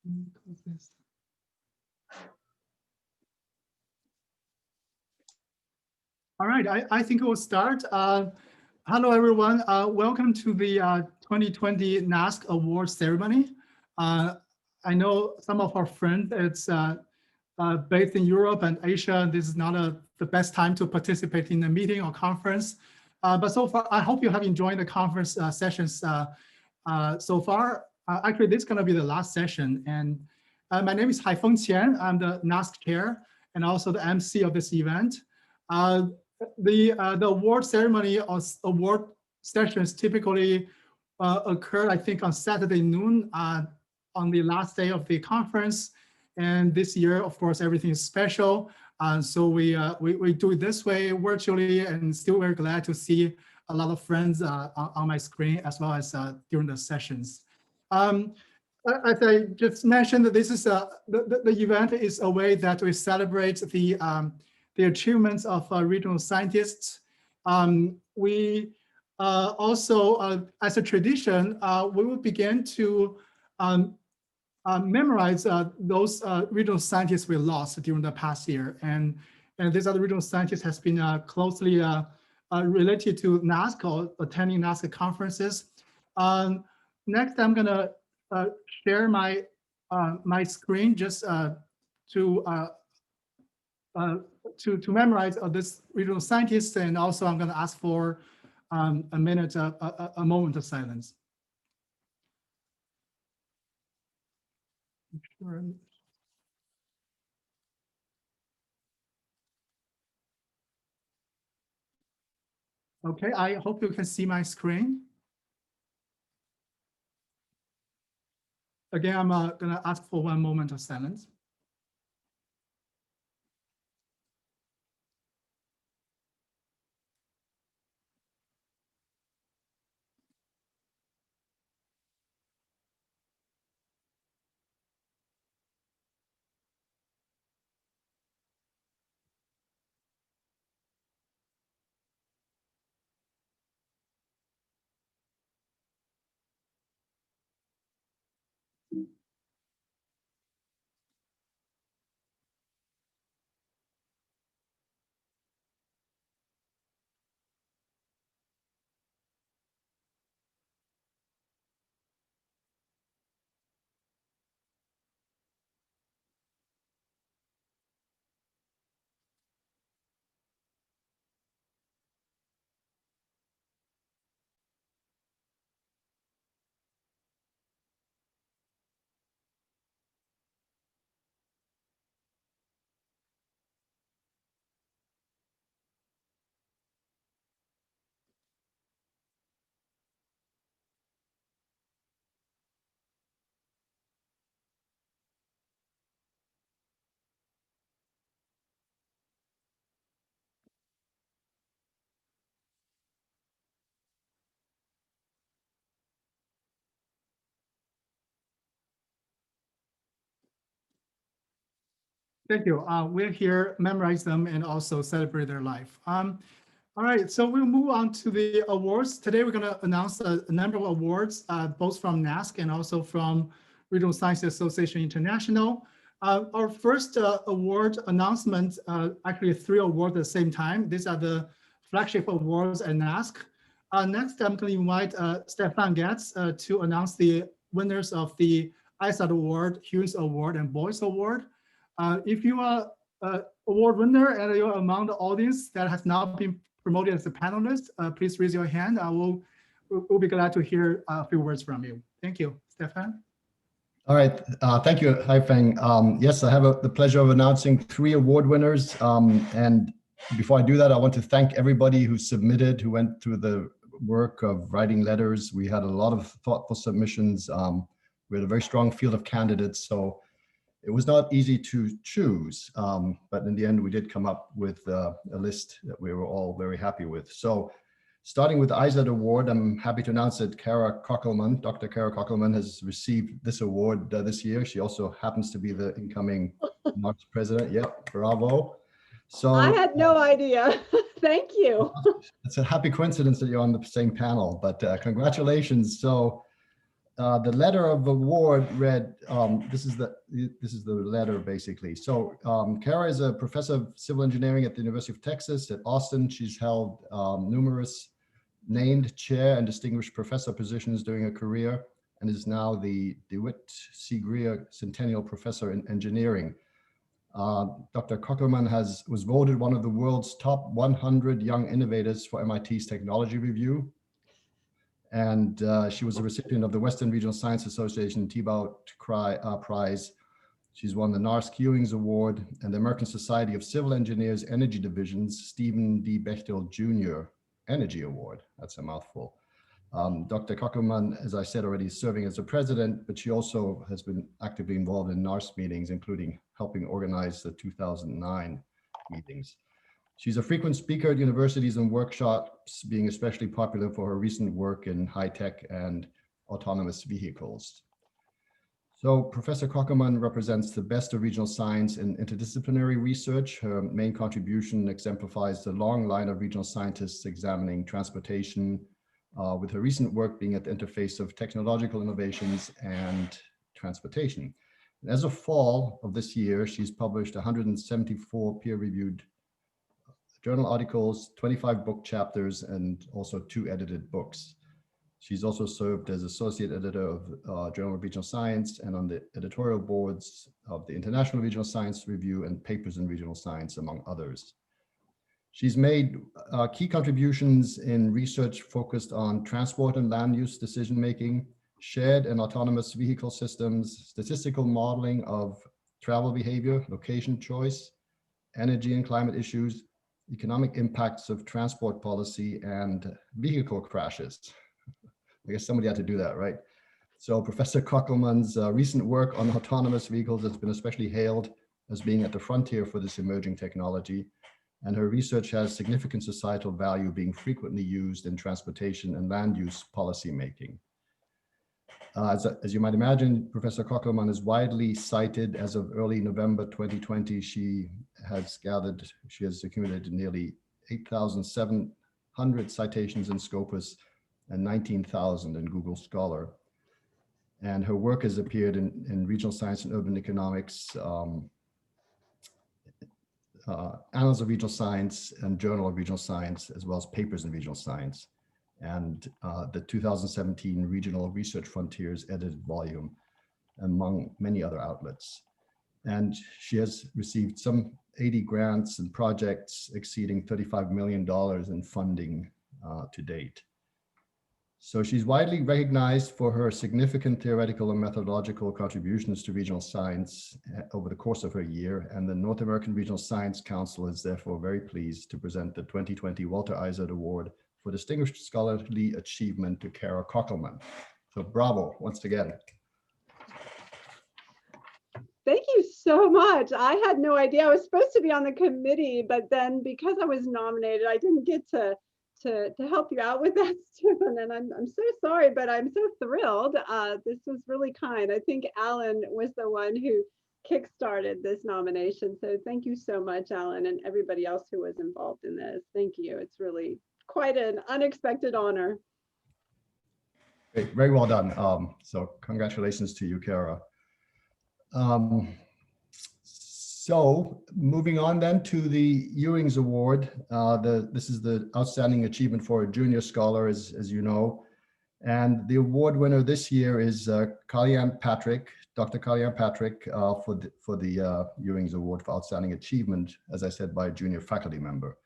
All right, I think we'll start. Hello, everyone. Welcome to the 2020 NARSC Award ceremony. I know some of our friends, it's based in Europe and Asia. This is not the best time to participate in a meeting or conference. But so far, I hope you have enjoyed the conference sessions so far. Actually, this is going to be the last session. And my name is Haifeng Qian. I'm the NARSC chair and also the MC of this event. The award ceremony or award sessions typically occur, I think, on Saturday noon on the last day of the conference. And this year, of course, everything is special. So we do it this way virtually, and still very glad to see a lot of friends on my screen as well as during the sessions. As I just mentioned, this is the event is a way that we celebrate the achievements of regional scientists. We also, as a tradition, we will begin to memorize those regional scientists we lost during the past year. And these other regional scientists has been closely related to NARSC or attending NARSC conferences. Next, I'm gonna share my my screen just to memorize this regional scientists, and also I'm gonna ask for a minute, a moment of silence. Okay, I hope you can see my screen. Again, I'm gonna ask for one moment of silence. Thank you. We're here, memorize them, and also celebrate their life. All right, so we'll move on to the awards. Today, we're going to announce a number of awards, both from NARSC and also from Regional Science Association International. Our first award announcement, actually 3 awards at the same time. These are the flagship awards at NARSC. Next, I'm going to invite Stefan Getz to announce the winners of the ISAT Award, Hughes Award, and Boyce Award. If you are an award winner and you're among the audience that has not been promoted as a panelist, please raise your hand. We'll be glad to hear a few words from you. Thank you, Stefan. All right, thank you, Haifeng. Yes, I have the pleasure of announcing 3 award winners. And before I do that, I want to thank everybody who submitted, who went through the work of writing letters. We had a lot of thoughtful submissions. We had a very strong field of candidates, so it was not easy to choose, but in the end, we did come up with a list that we were all very happy with. So starting with the ISAT Award, I'm happy to announce that Kara Kockelman, Dr. Kara Kockelman, has received this award this year. She also happens to be the incoming NARSC president. Yep, bravo. So I had no idea. Thank you. It's a happy coincidence that you're on the same panel, but congratulations. So the letter of award read, this is the letter basically. So Kara is a professor of civil engineering at the University of Texas at Austin. She's held numerous named chair and distinguished professor positions during her career, and is now the DeWitt C. Greer Centennial Professor in Engineering. Dr. Kockelman was voted one of the world's top 100 young innovators for MIT's Technology Review. And she was a recipient of the Western Regional Science Association Thibaut Prize. She's won the NARSC Ewings Award and the American Society of Civil Engineers Energy Division's Stephen D. Bechtel Jr. Energy Award. That's a mouthful. Dr. Kockelman, as I said already, is serving as the president, but she also has been actively involved in NARSC meetings, including helping organize the 2009 meetings. She's a frequent speaker at universities and workshops, being especially popular for her recent work in high-tech and autonomous vehicles. So Professor Kockelman represents the best of regional science and interdisciplinary research. Her main contribution exemplifies the long line of regional scientists examining transportation, with her recent work being at the interface of technological innovations and transportation. And as of fall of this year, she's published 174 peer-reviewed journal articles, 25 book chapters, and also 2 edited books. She's also served as associate editor of Journal of Regional Science and on the editorial boards of the International Regional Science Review and Papers in Regional Science, among others. She's made key contributions in research focused on transport and land use decision-making, shared and autonomous vehicle systems, statistical modeling of travel behavior, location choice, energy and climate issues, economic impacts of transport policy, and vehicle crashes. I guess somebody had to do that, right? So Professor Kockelman's recent work on autonomous vehicles has been especially hailed as being at the frontier for this emerging technology. And her research has significant societal value, being frequently used in transportation and land use policymaking. As you might imagine, Professor Kockelman is widely cited. As of early November 2020, she has accumulated nearly 8,700 citations in Scopus and 19,000 in Google Scholar. And her work has appeared in Regional Science and Urban Economics, Annals of Regional Science and Journal of Regional Science, as well as Papers in Regional Science, and the 2017 Regional Research Frontiers edited volume, among many other outlets. And she has received some 80 grants and projects exceeding $35 million in funding to date. So she's widely recognized for her significant theoretical and methodological contributions to regional science over the course of her year, and the North American Regional Science Council is therefore very pleased to present the 2020 Walter Eisert Award for Distinguished Scholarly Achievement to Kara Kockelman. So bravo, once again. Thank you so much. I had no idea I was supposed to be on the committee, but then because I was nominated, I didn't get to help you out with that, Stephen. And I'm so sorry, but I'm so thrilled. This was really kind. I think Alan was the one who kickstarted this nomination. So thank you so much, Alan, and everybody else who was involved in this. Thank you. It's really quite an unexpected honor. Great, very well done. So congratulations to you, Kara. So moving on then to the Ewings Award. This is the Outstanding Achievement for a Junior Scholar, as you know. And the award winner this year is Kalyan Patrick, Dr. Kalyan Patrick, for the Ewings Award for Outstanding Achievement, as I said, by a junior faculty member.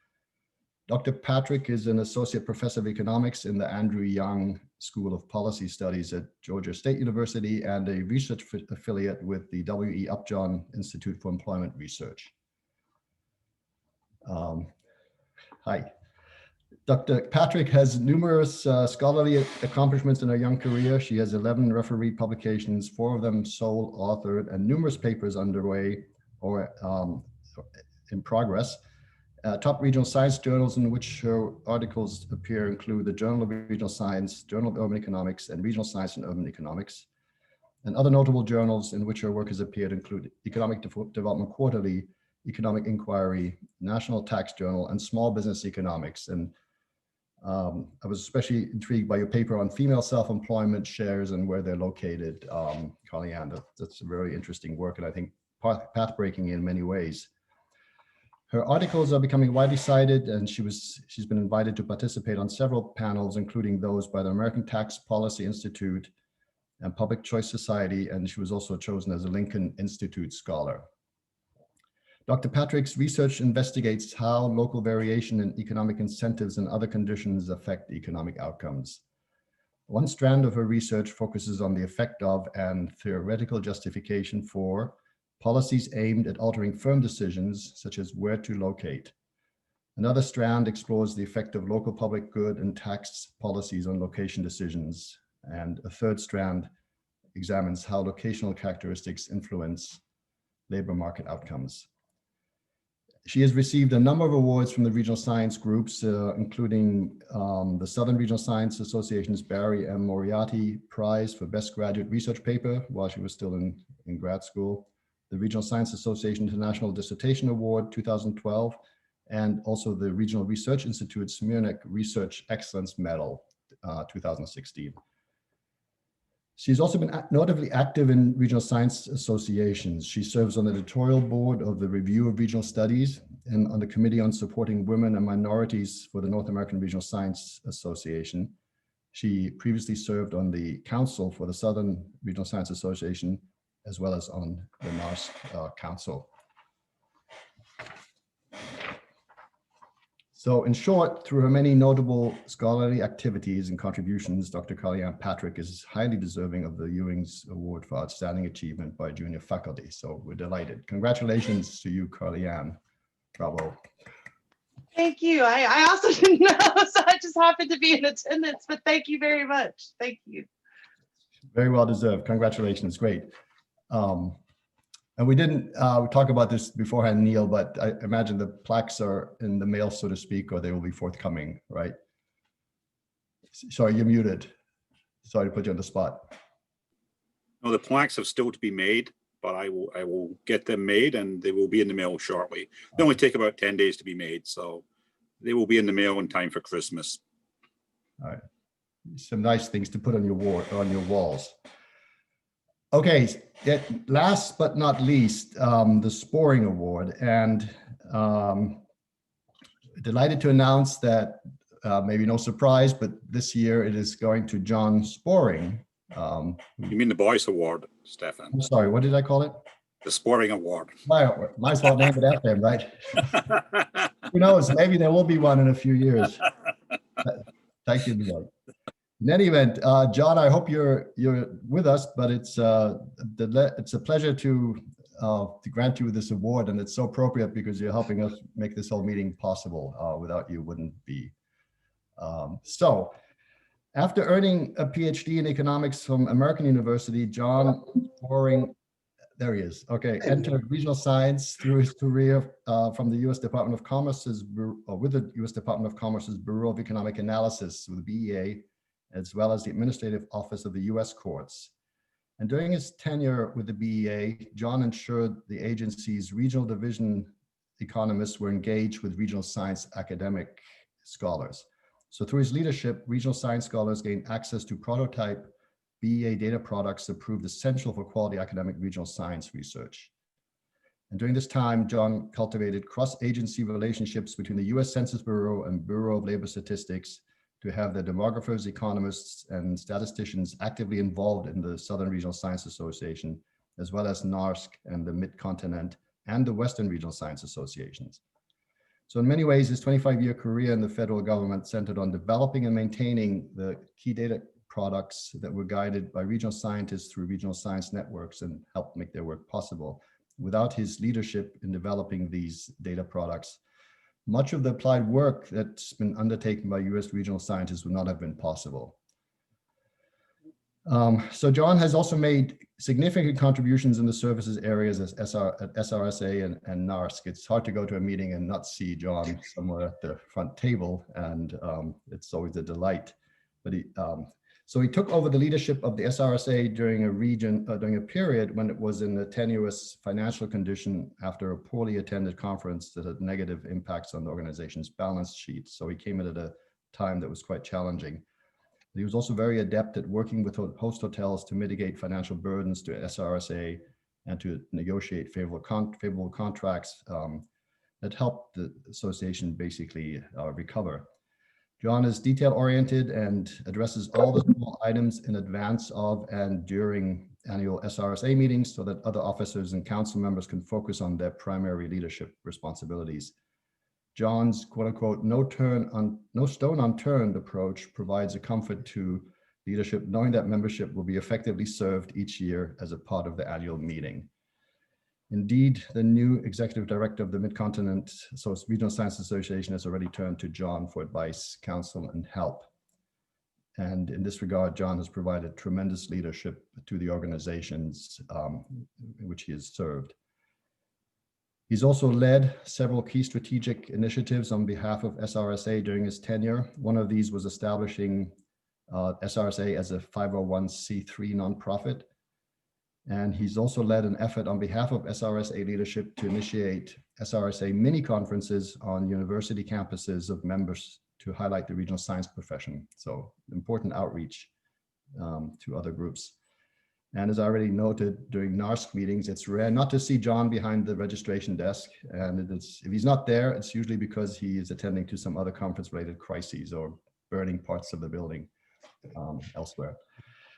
Dr. Patrick is an associate professor of economics in the Andrew Young School of Policy Studies at Georgia State University and a research affiliate with the W.E. Upjohn Institute for Employment Research. Hi. Dr. Patrick has numerous scholarly accomplishments in her young career. She has 11 refereed publications, 4 of them sole authored, and numerous papers underway or in progress. Top regional science journals in which her articles appear include the Journal of Regional Science, Journal of Urban Economics, and Regional Science and Urban Economics. And other notable journals in which her work has appeared include Economic Development Quarterly, Economic Inquiry, National Tax Journal, and Small Business Economics. And I was especially intrigued by your paper on female self-employment shares and where they're located, Carly-Ann. That's very interesting work, and I think path-breaking in many ways. Her articles are becoming widely cited, and she's been invited to participate on several panels, including those by the American Tax Policy Institute and Public Choice Society, and she was also chosen as a Lincoln Institute Scholar. Dr. Patrick's research investigates how local variation in economic incentives and other conditions affect economic outcomes. One strand of her research focuses on the effect of and theoretical justification for policies aimed at altering firm decisions, such as where to locate. Another strand explores the effect of local public good and tax policies on location decisions. And a third strand examines how locational characteristics influence labor market outcomes. She has received a number of awards from the regional science groups, including the Southern Regional Science Association's Barry M. Moriarty Prize for Best Graduate Research Paper while she was still in grad school, the Regional Science Association International Dissertation Award 2012, and also the Regional Research Institute's Munich Research Excellence Medal 2016. She's also been notably active in regional science associations. She serves on the editorial board of the Review of Regional Studies and on the Committee on Supporting Women and Minorities for the North American Regional Science Association. She previously served on the Council for the Southern Regional Science Association, as well as on the NARSC Council. So in short, through her many notable scholarly activities and contributions, Dr. Carly-Ann Patrick is highly deserving of the Ewing's Award for Outstanding Achievement by Junior Faculty. So we're delighted. Congratulations to you, Carly-Ann. Bravo. Thank you. I also didn't know, so I just happened to be in attendance, but thank you very much. Thank you. Very well deserved. Congratulations. Great. And we didn't talk about this beforehand, Neil, but I imagine the plaques are in the mail, so to speak, or they will be forthcoming, right? Sorry, you're muted. Sorry to put you on the spot. No, the plaques have still to be made, but I will get them made and they will be in the mail shortly. They only take about 10 days to be made, so they will be in the mail in time for Christmas. All right. Some nice things to put on your walls. Okay, last but not least, the Sporing Award, and delighted to announce that maybe no surprise, but this year it is going to John Sporing. You mean the Boyce Award, Stefan? I'm sorry, what did I call it? The Sporing Award. Might as well name it after him, right? Who knows? Maybe there will be one in a few years. Thank you, Neil. In any event, John, I hope you're with us, but it's a pleasure to grant you this award, and it's so appropriate because you're helping us make this whole meeting possible. Without you, wouldn't be. So, after earning a PhD in economics from American University, John Sporing, there he is. Okay, entered regional science through his career from the U.S. Department of Commerce's with the U.S. Department of Commerce's Bureau of Economic Analysis, with the BEA, as well as the Administrative Office of the U.S. Courts. And during his tenure with the BEA, John ensured the agency's regional division economists were engaged with regional science academic scholars. So through his leadership, regional science scholars gained access to prototype BEA data products that proved essential for quality academic regional science research. And during this time, John cultivated cross-agency relationships between the U.S. Census Bureau and Bureau of Labor Statistics to have the demographers, economists, and statisticians actively involved in the Southern Regional Science Association, as well as NARSC and the Mid-Continent and the Western Regional Science Associations. So in many ways, his 25-year career in the federal government centered on developing and maintaining the key data products that were guided by regional scientists through regional science networks and helped make their work possible. Without his leadership in developing these data products, much of the applied work that's been undertaken by U.S. regional scientists would not have been possible. So John has also made significant contributions in the services areas at SRSA and NARSC. It's hard to go to a meeting and not see John somewhere at the front table, and it's always a delight. But so he took over the leadership of the SRSA during a period when it was in a tenuous financial condition after a poorly attended conference that had negative impacts on the organization's balance sheet. So he came in at a time that was quite challenging. He was also very adept at working with host hotels to mitigate financial burdens to SRSA and to negotiate favorable contracts that helped the association basically recover. John is detail-oriented and addresses all the small items in advance of and during annual SRSA meetings so that other officers and council members can focus on their primary leadership responsibilities. John's quote-unquote no stone unturned approach provides a comfort to leadership, knowing that membership will be effectively served each year as a part of the annual meeting. Indeed, the new executive director of the Mid-Continent Regional Science Association has already turned to John for advice, counsel, and help. And in this regard, John has provided tremendous leadership to the organizations in which he has served. He's also led several key strategic initiatives on behalf of SRSA during his tenure. One of these was establishing SRSA as a 501c3 nonprofit. And he's also led an effort on behalf of SRSA leadership to initiate SRSA mini conferences on university campuses of members to highlight the regional science profession. So important outreach to other groups. And as I already noted during NARSC meetings, it's rare not to see John behind the registration desk. And if he's not there, it's usually because he is attending to some other conference-related crises or burning parts of the building elsewhere.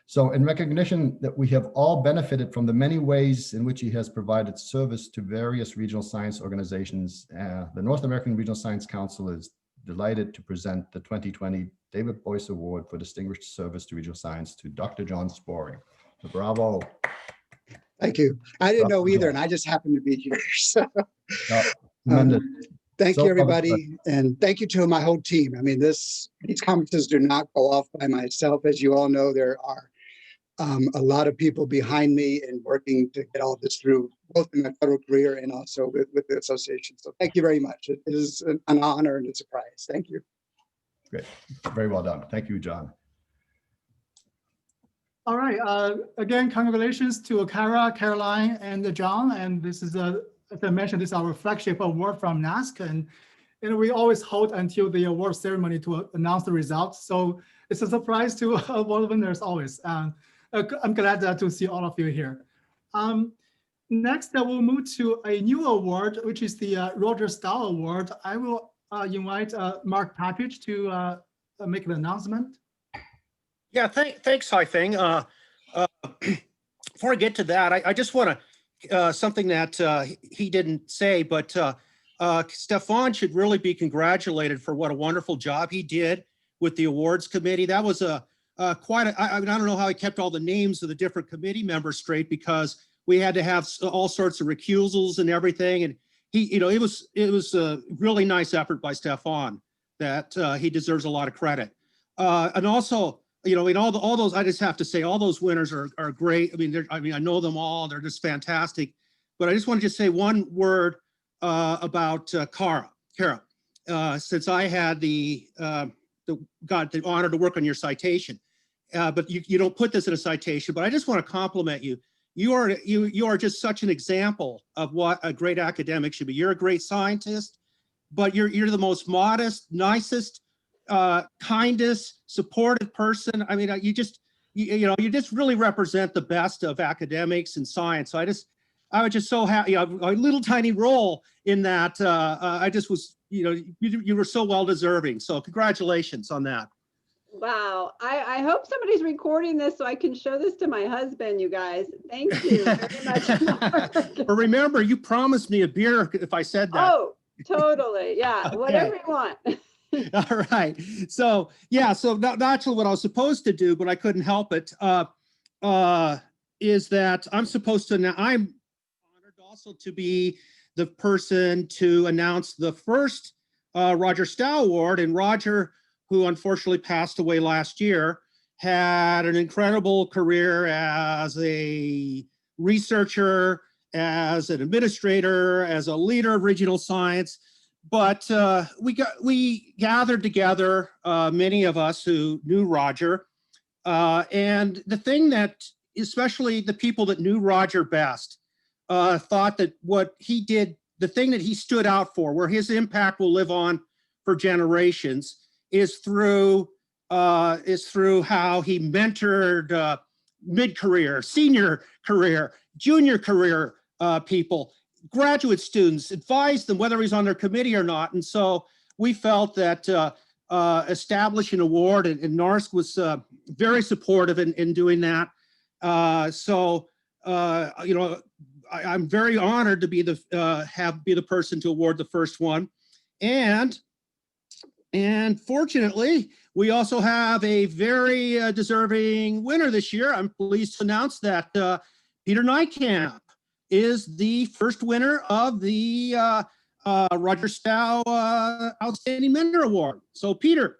So in recognition that we have all benefited from the many ways in which he has provided service to various regional science organizations, the North American Regional Science Council is delighted to present the 2020 David Boyce Award for Distinguished Service to Regional Science to Dr. John Sporing. So bravo. Thank you. I didn't Bravo, know either, John. and I just happened to be here. So, Tremendous. thank So you, everybody. And thank you to my whole team. I mean, these conferences do not go off by myself. As you all know, there are a lot of people behind me and working to get all this through, both in my federal career and also with the association. So thank you very much. It is an honor and a surprise. Thank you. Great. Very well done. Thank you, John. All right. Again, congratulations to Kara, Caroline, and John. And this is, as I mentioned, this is our flagship award from NARSC. And we always hold until the award ceremony to announce the results. So it's a surprise to award winners always. I'm glad to see all of you here. Next, we'll move to a new award, which is the Roger Stahl Award. I will invite Mark Partridge to make an announcement. Yeah, thanks, Haifeng. Before I get to that, I just want to, something that he didn't say, but Stefan should really be congratulated for what a wonderful job he did with the awards committee. That was I don't know how he kept all the names of the different committee members straight, because we had to have all sorts of recusals and everything. And he, it was a really nice effort by Stefan that he deserves a lot of credit. And also, in all those, I just have to say, all those winners are great. I mean, I know them all; they're just fantastic. But I just want to just say one word about Kara, since I had got the honor to work on your citation. But you don't put this in a citation. But I just want to compliment you. You are just such an example of what a great academic should be. You're a great scientist, but you're the most modest, nicest, kindest, supportive person. I mean, you just really represent the best of academics and science. So I was just so happy. A little tiny role in that. I just was, you were so well deserving. So congratulations on that. Wow. I hope somebody's recording this so I can show this to my husband, you guys. Thank you very much. But remember, you promised me a beer if I said that. Oh, totally. Yeah. Okay. Whatever you want. All right. So yeah, so not actually what I was supposed to do, but I couldn't help it, is that I'm supposed to now, I'm honored also to be the person to announce the first Roger Stahl Award. And Roger, who unfortunately passed away last year, had an incredible career as a researcher, as an administrator, as a leader of regional science. But we gathered together, many of us who knew Roger, and the thing that, especially the people that knew Roger best, thought that what he did, the thing that he stood out for, where his impact will live on for generations, is through how he mentored mid-career, senior career, junior career people, graduate students, advised them whether he's on their committee or not. And so we felt that establish an award, and NARSC was very supportive in doing that. You know, I'm very honored to be the person to award the first one, and fortunately, we also have a very deserving winner this year. I'm pleased to announce that Peter Nijkamp is the first winner of the Roger Stow Outstanding Mentor Award. So Peter,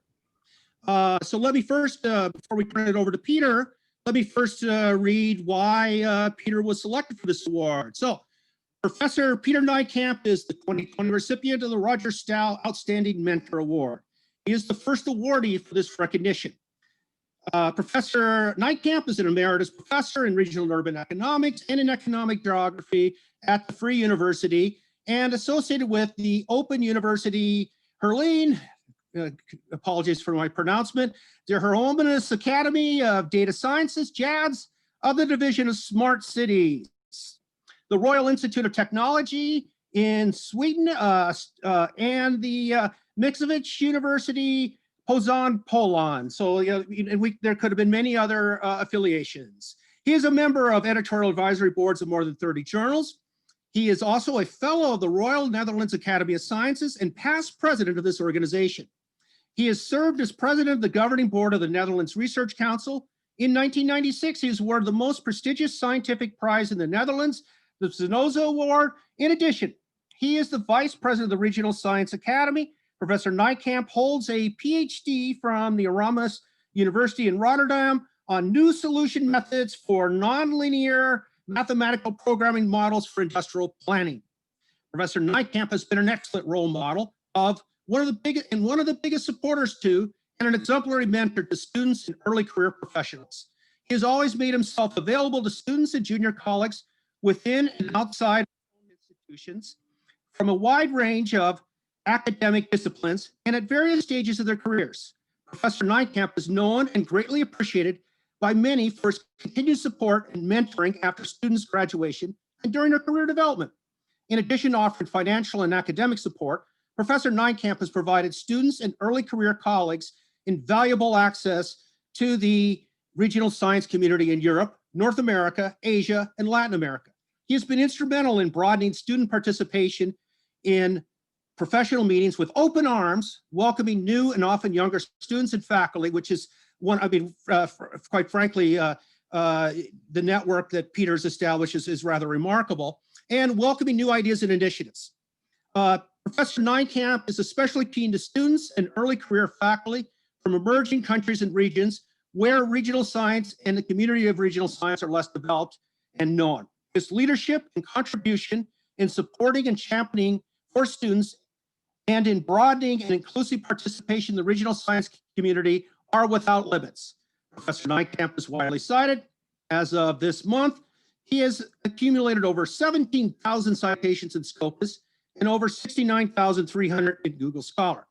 so let me first, before we turn it over to Peter, let me first read why Peter was selected for this award. So Professor Peter Nijkamp is the 2020 recipient of the Roger Stow Outstanding Mentor Award. He is the first awardee for this recognition. Professor Nijkamp is an emeritus professor in regional and urban economics and in economic geography at the Free University and associated with the Open University Herline, apologies for my pronouncement, the Hermanus Academy of Data Sciences, JADS, of the Division of Smart Cities, the Royal Institute of Technology in Sweden, and the Mickiewicz University, Poznań, Poland. So there could have been many other affiliations. He is a member of editorial advisory boards of more than 30 journals. He is also a fellow of the Royal Netherlands Academy of Sciences and past president of this organization. He has served as president of the governing board of the Netherlands Research Council. In 1996, he was awarded the most prestigious scientific prize in the Netherlands, the Zenozo Award. In addition, he is the vice president of the Regional Science Academy. Professor Nijkamp holds a PhD from the Erasmus University in Rotterdam on new solution methods for nonlinear mathematical programming models for industrial planning. Professor Nijkamp has been an excellent role model of one of the biggest supporters to and an exemplary mentor to students and early career professionals. He has always made himself available to students and junior colleagues within and outside institutions from a wide range of academic disciplines and at various stages of their careers. Professor Nijkamp is known and greatly appreciated by many for his continued support and mentoring after students' graduation and during their career development. In addition to offering financial and academic support, Professor Nijkamp has provided students and early career colleagues invaluable access to the regional science community in Europe, North America, Asia, and Latin America. He has been instrumental in broadening student participation in professional meetings with open arms, welcoming new and often younger students and faculty, which is quite frankly, the network that Peter's established is rather remarkable, and welcoming new ideas and initiatives. Professor Nijkamp is especially keen to students and early career faculty from emerging countries and regions where regional science and the community of regional science are less developed and known. His leadership and contribution in supporting and championing for students and in broadening and inclusive participation in the regional science community are without limits. Professor Nijkamp is widely cited. As of this month, he has accumulated over 17,000 citations in Scopus and over 69,300 in Google Scholar.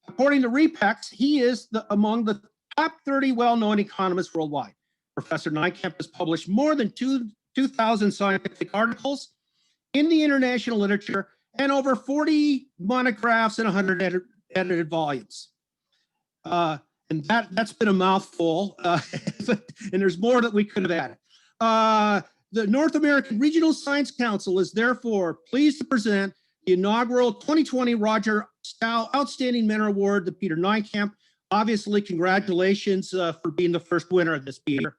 According to REPEX, he is among the top 30 well-known economists worldwide. Professor Nijkamp has published more than 2,000 scientific articles in the international literature and over 40 monographs and 100 edited volumes. And that's been a mouthful, and there's more that we could have added. The North American Regional Science Council is therefore pleased to present the inaugural 2020 Roger Stow Outstanding Mentor Award to Peter Nijkamp. Obviously, congratulations for being the first winner of this, Peter.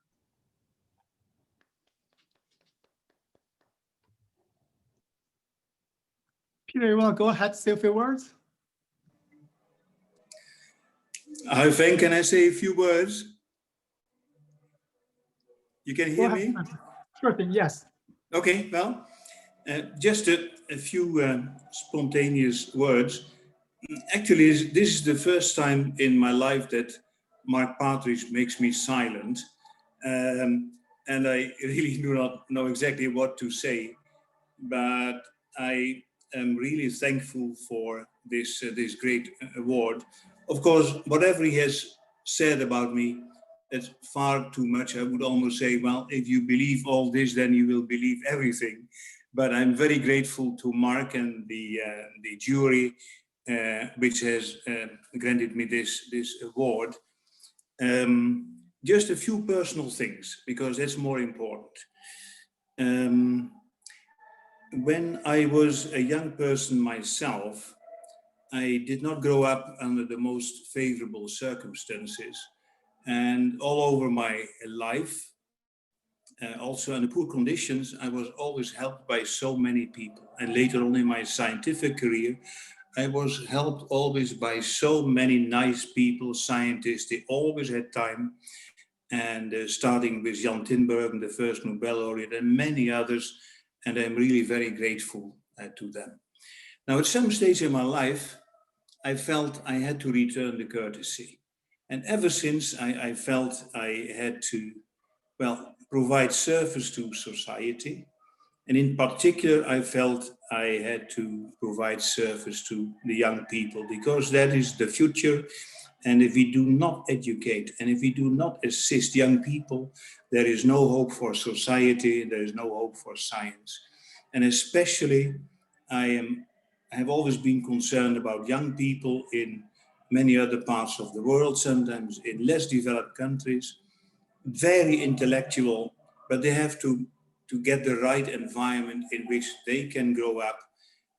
Peter, you want to go ahead, say a few words? Hi, Fen, can I say a few words? You can hear me? Sure thing, yes. Okay, well, just a few spontaneous words. Actually, this is the first time in my life that Mark Partridge makes me silent. And I really do not know exactly what to say, but I am really thankful for this great award. Of course, whatever he has said about me, it's far too much. I would almost say, well, if you believe all this, then you will believe everything. But I'm very grateful to Mark and the jury, which has granted me this award. Just a few personal things, because that's more important. When I was a young person myself, I did not grow up under the most favorable circumstances. And all over my life, also in the poor conditions, I was always helped by so many people. And later on in my scientific career, I was helped always by so many nice people, scientists. They always had time. And starting with Jan Tinbergen, the first Nobel laureate, and many others. And I'm really very grateful to them. Now, at some stage in my life, I felt I had to return the courtesy. And ever since, I felt I had to, well, provide service to society. And in particular, I felt I had to provide service to the young people, because that is the future. And if we do not educate and if we do not assist young people, there is no hope for society, there is no hope for science. And especially, I have always been concerned about young people in many other parts of the world, sometimes in less developed countries, very intellectual, but they have to get the right environment in which they can grow up.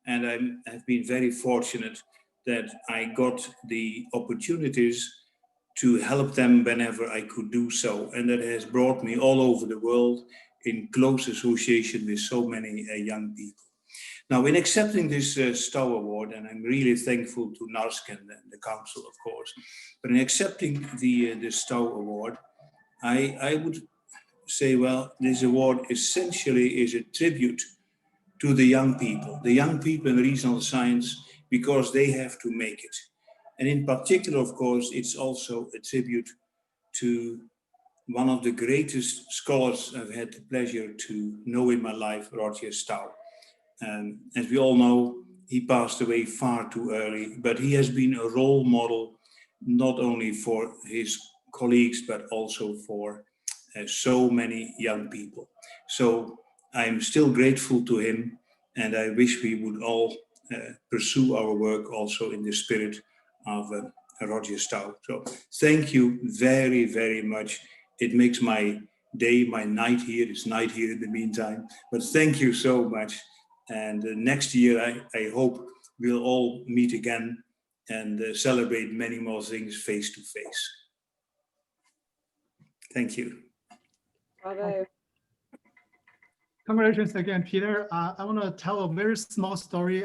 And I've been very fortunate that I got the opportunities to help them whenever I could do so. And that has brought me all over the world in close association with so many young people. Now, in accepting this Stowe Award, and I'm really thankful to NARSC and the Council, of course, but in accepting the Stowe Award, I would say, well, this award essentially is a tribute to the young people in regional science, because they have to make it. And in particular, of course, it's also a tribute to one of the greatest scholars I've had the pleasure to know in my life, Roger Stowe. As we all know, he passed away far too early, but he has been a role model, not only for his colleagues, but also for so many young people. So I'm still grateful to him, and I wish we would all pursue our work also in the spirit of Roger Stowe. So thank you very, very much. It makes my day, my night here. It's night here in the meantime, but thank you so much. And next year, I hope we'll all meet again and celebrate many more things face to face. Thank you. Bravo. Congratulations again, Peter. I want to tell a very small story.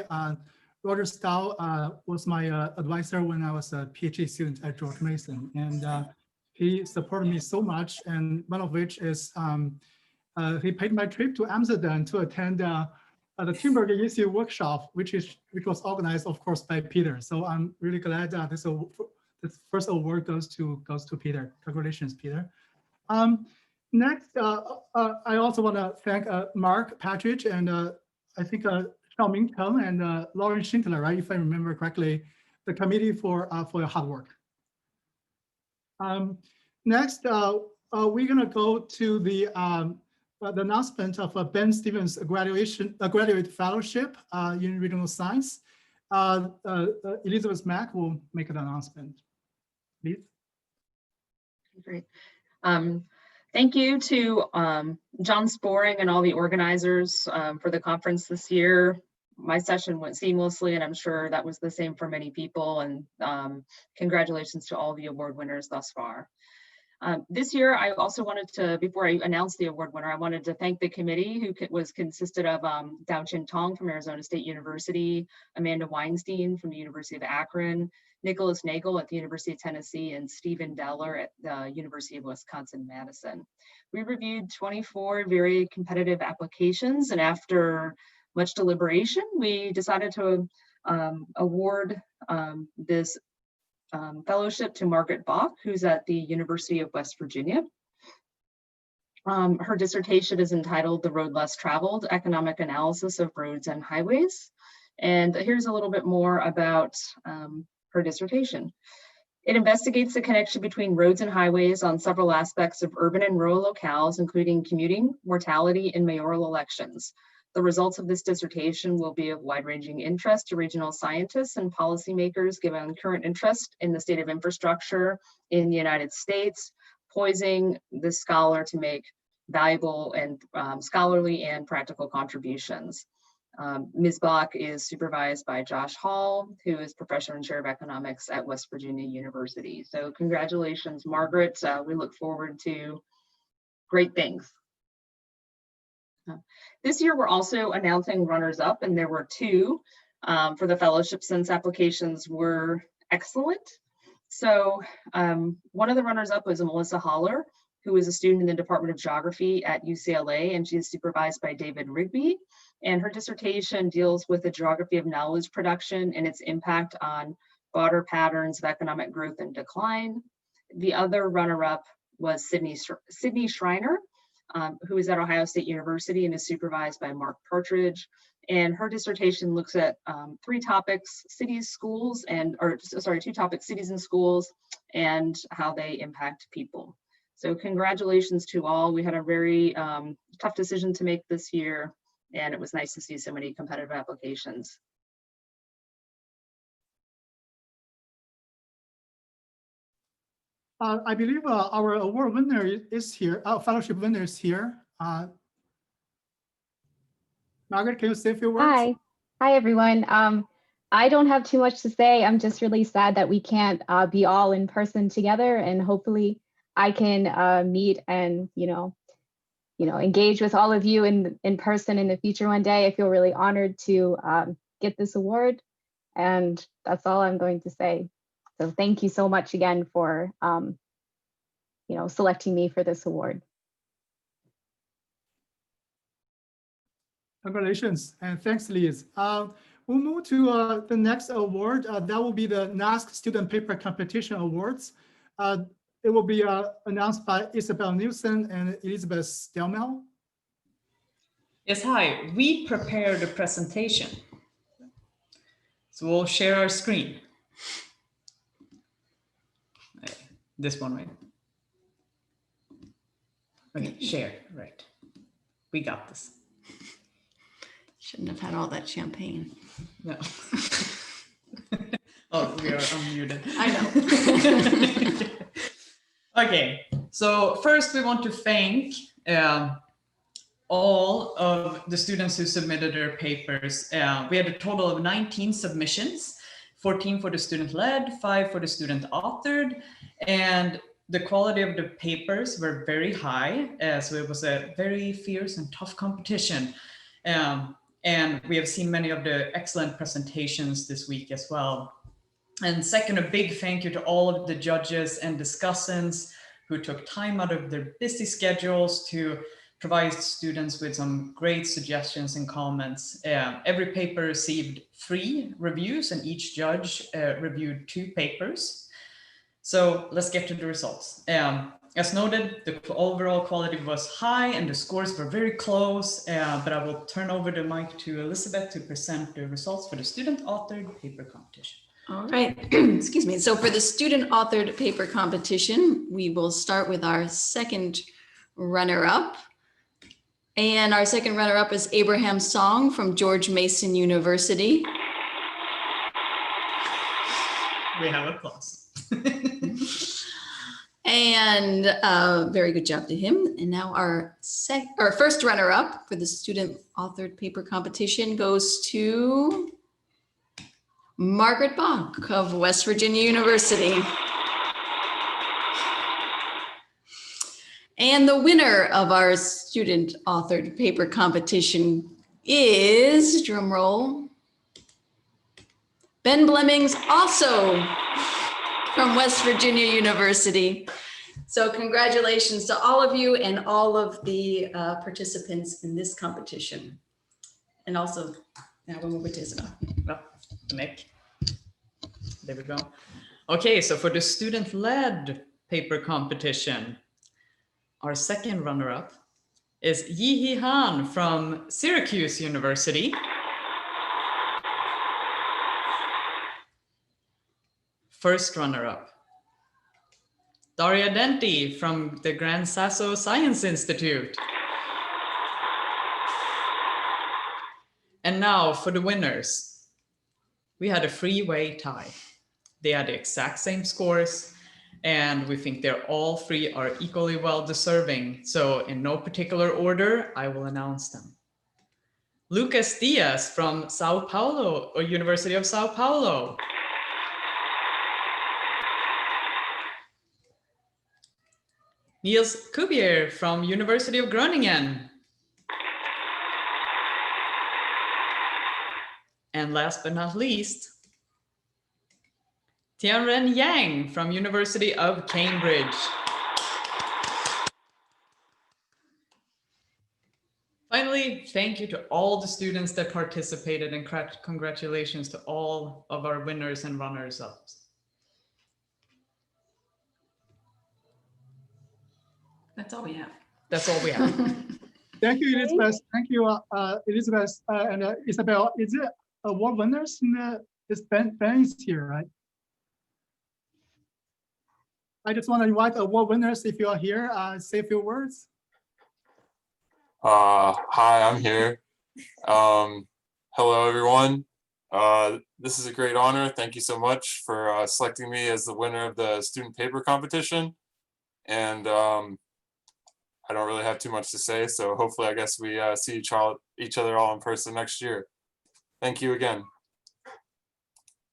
Roger Stowe was my advisor when I was a PhD student at George Mason, and he supported me so much. And one of which is he paid my trip to Amsterdam to attend the Tinbergen issue workshop, which was organized, of course, by Peter. So I'm really glad that this first award goes to Peter. Congratulations, Peter. Next, I also want to thank Mark Patridge and I think Xiaoming Teng and Lauren Schindler, right? If I remember correctly, the committee for your hard work. Next, we're gonna go to the announcement of Ben Stevens' graduate fellowship in regional science. Elizabeth Mack will make an announcement. Please. Great. Thank you to John Sporing and all the organizers for the conference this year. My session went seamlessly, and I'm sure that was the same for many people. And congratulations to all the award winners thus far. This year, I also wanted to, before I announce the award winner, I wanted to thank the committee, who consisted of Dao Chin Tong from Arizona State University, Amanda Weinstein from the University of Akron, Nicholas Nagel at the University of Tennessee, and Stephen Deller at the University of Wisconsin-Madison. We reviewed 24 very competitive applications, and after much deliberation, we decided to award this fellowship to Margaret Bach, who's at the University of West Virginia. Her dissertation is entitled "The Road Less Traveled: Economic Analysis of Roads and Highways." And here's a little bit more about her dissertation. It investigates the connection between roads and highways on several aspects of urban and rural locales, including commuting, mortality, and mayoral elections. The results of this dissertation will be of wide-ranging interest to regional scientists and policymakers given current interest in the state of infrastructure in the United States, poising the scholar to make valuable and scholarly and practical contributions. Ms. Bach is supervised by Josh Hall, who is professor and chair of economics at West Virginia University. So congratulations, Margaret. We look forward to great things. This year, we're also announcing runners-up, and there were two for the fellowship since applications were excellent. So one of the runners-up was Melissa Holler, who is a student in the Department of Geography at UCLA, and she is supervised by David Rigby. And her dissertation deals with the geography of knowledge production and its impact on broader patterns of economic growth and decline. The other runner-up was Sydney Schreiner, who is at Ohio State University and is supervised by Mark Partridge. And her dissertation looks at two topics, cities and schools, and how they impact people. So congratulations to all. We had a very tough decision to make this year, and it was nice to see so many competitive applications. I believe our award winner is here, fellowship winner is here. Margaret, can you say a few words? Hi everyone. I don't have too much to say. I'm just really sad that we can't be all in person together, and hopefully I can meet and engage with all of you in person in the future one day. I feel really honored to get this award, and that's all I'm going to say. So thank you so much again for selecting me for this award. Congratulations, and thanks, Liz. We'll move to the next award. That will be the NARSC Student Paper Competition Awards. It will be announced by Isabel Nielsen and Elizabeth Stelmel. Yes, hi. We prepared a presentation. So we'll share our screen. This one, right? Okay, share, right. We got this. Shouldn't have had all that champagne. No. Oh, we are unmuted. I know. Okay, so first we want to thank all of the students who submitted their papers. We had a total of 19 submissions, 14 for the student-led, 5 for the student-authored, and the quality of the papers were very high, so it was a very fierce and tough competition. And we have seen many of the excellent presentations this week as well. And second, a big thank you to all of the judges and discussants who took time out of their busy schedules to provide students with some great suggestions and comments. Every paper received 3 reviews, and each judge reviewed 2 papers. So let's get to the results. As noted, the overall quality was high and the scores were very close, but I will turn over the mic to Elizabeth to present the results for the student-authored paper competition. All right, excuse me. So for the student-authored paper competition, we will start with our second runner-up. And our second runner-up is Abraham Song from George Mason University. We have applause. And very good job to him. And now our first runner-up for the student-authored paper competition goes to Margaret Bach of West Virginia University. And the winner of our student-authored paper competition is, drum roll, Ben Blemmings, also from West Virginia University. So congratulations to all of you and all of the participants in this competition. And also, now we'll move it to Isabel. Well, Nick, there we go. Okay, so for the student-led paper competition, our second runner-up is Yi-Hee Han from Syracuse University. First runner-up, Daria Denti from the Gran Sasso Science Institute. And now for the winners. We had a three-way tie. They had the exact same scores, and we think they're all three are equally well deserving. So in no particular order, I will announce them. Lucas Diaz from Sao Paulo, or University of Sao Paulo. Niels Kubier from University of Groningen. And last but not least, Tianren Yang from University of Cambridge. Finally, thank you to all the students that participated, and congratulations to all of our winners and runners-up. That's all we have. That's all we have. Thank you, Elizabeth. Thank you, Elizabeth and Isabel. Is it award winners in the? Is Ben is here, right? I just want to invite award winners if you are here. Say a few words. Hi, I'm here. Hello, everyone. This is a great honor. Thank you so much for selecting me as the winner of the student paper competition. And I don't really have too much to say, so hopefully I guess we see each other all in person next year. Thank you again.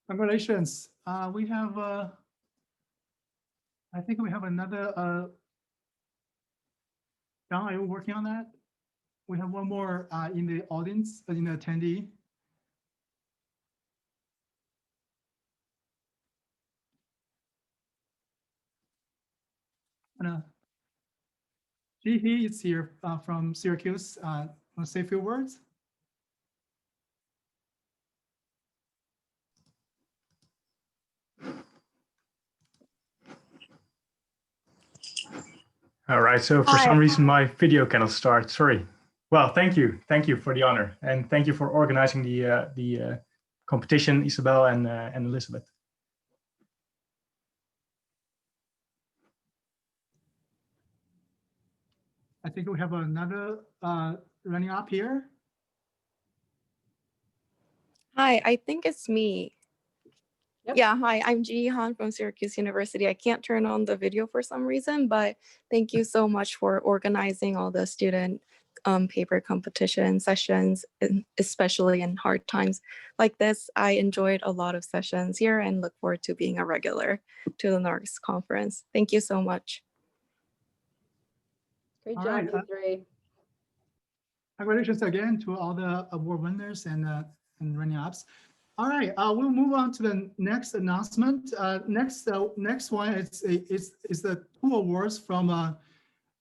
Congratulations. We have, I think we have another, John, are you working on that? We have one more in the audience, in the attendee. Jihi is here from Syracuse. Want to say a few words? All right, so for some reason my video cannot start, sorry. Well, thank you for the honor, and thank you for organizing the competition, Isabel and Elizabeth. I think we have another running up here. Hi, I think it's me. Yep. Yeah, hi, I'm Ji Han from Syracuse University. I can't turn on the video for some reason, but thank you so much for organizing all the student paper competition sessions, and especially in hard times like this. I enjoyed a lot of sessions here and look forward to being a regular to the NARSC conference. Thank you so much. Great All job, right, you three. Congratulations again to all the award winners and running ups. All right, we'll move on to the next announcement. Next one is the 2 awards from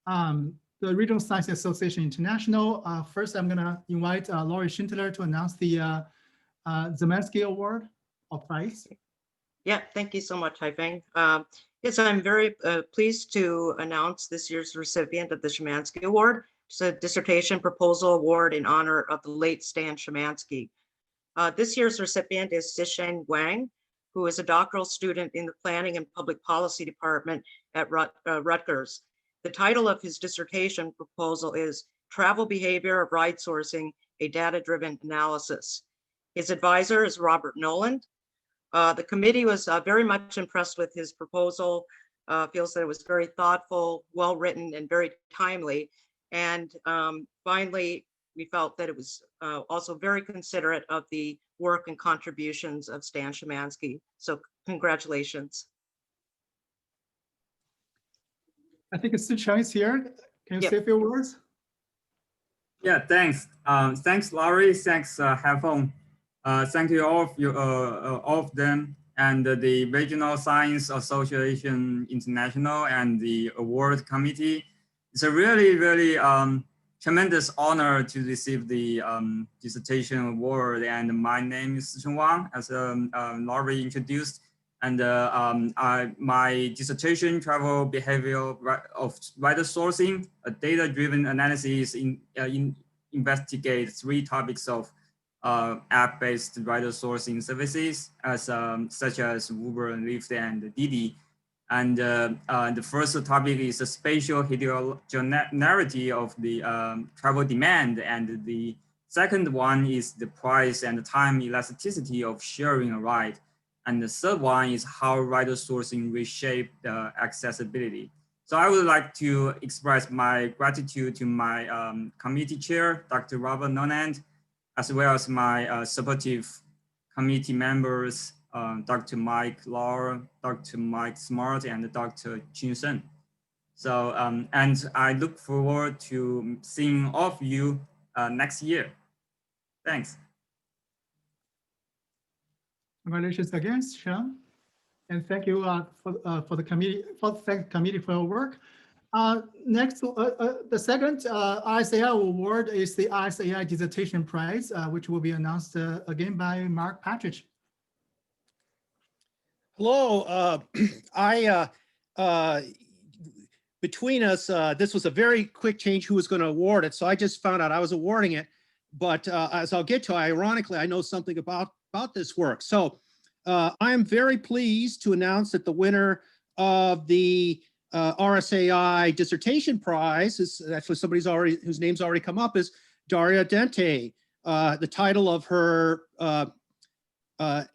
the Regional Science Association International. First, I'm gonna invite Laurie Schindler to announce the Zemansky Award of Prize. Yeah, thank you so much, Haifeng. Yes, I'm very pleased to announce this year's recipient of the Szymanski Award. It's a dissertation proposal award in honor of the late Stan Szymanski. This year's recipient is Sisheng Wang, who is a doctoral student in the Planning and Public Policy Department at Rutgers. The title of his dissertation proposal is Travel Behavior of Ride Sourcing, a Data-Driven Analysis. His advisor is Robert Noland. The committee was very much impressed with his proposal, feels that it was very thoughtful, well-written, and very timely. And finally, we felt that it was also very considerate of the work and contributions of Stan Szymanski. So congratulations. I think Stu Chang is here. Can you say a few words? Yeah, thanks. Thanks, Laurie. Thanks, Haifeng. Thank you all of them, and the Regional Science Association International and the award committee. It's a really, really tremendous honor to receive the dissertation award. And my name is Sicheng Wang, as Laurie introduced. And my dissertation, Travel Behavior of Rider Sourcing, a data-driven analysis investigates 3 topics of app-based rider sourcing services, such as Uber, Lyft, and Didi. And the first topic is the spatial heterogeneity of the travel demand. And the second one is the price and time elasticity of sharing a ride. And the third one is how rider sourcing reshape the accessibility. So I would like to express my gratitude to my committee chair, Dr. Robert Nonand, as well as my supportive committee members, Dr. Mike Laura, Dr. Mike Smart, and Dr. Chin Shen. So, and I look forward to seeing all of you next year. Thanks. Congratulations again, Sean. And thank you for the committee, for your work. Next, the second RSAI award is the RSAI Dissertation Prize, which will be announced again by Mark Patridge. Hello, between us, this was a very quick change who was going to award it. So I just found out I was awarding it. But as I'll get to, ironically, I know something about this work. So I am very pleased to announce that the winner of the RSAI Dissertation Prize is actually somebody's already, whose name's already come up, is Daria Dente. The title of her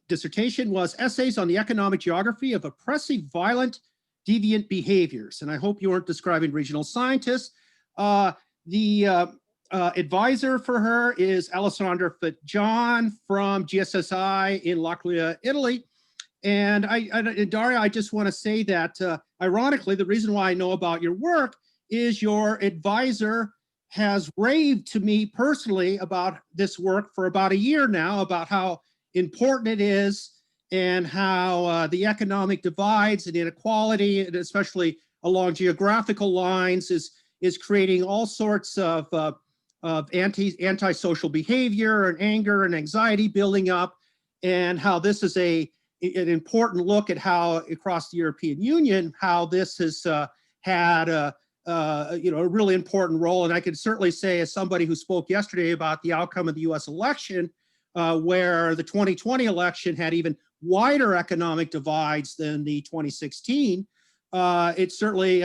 dissertation was Essays on the Economic Geography of Oppressive, Violent, Deviant Behaviors. And I hope you weren't describing regional scientists. The advisor for her is Alessandra Fitjon from GSSI in L'Aquila, Italy. And Daria, I just want to say that, ironically, the reason why I know about your work is your advisor has raved to me personally about this work for about a year now, about how important it is and how the economic divides and inequality, and especially along geographical lines, is creating all sorts of antisocial behavior and anger and anxiety building up, and how this is an important look at how across the European Union, how this has had a really important role. And I can certainly say, as somebody who spoke yesterday about the outcome of the US election, where the 2020 election had even wider economic divides than the 2016, it's certainly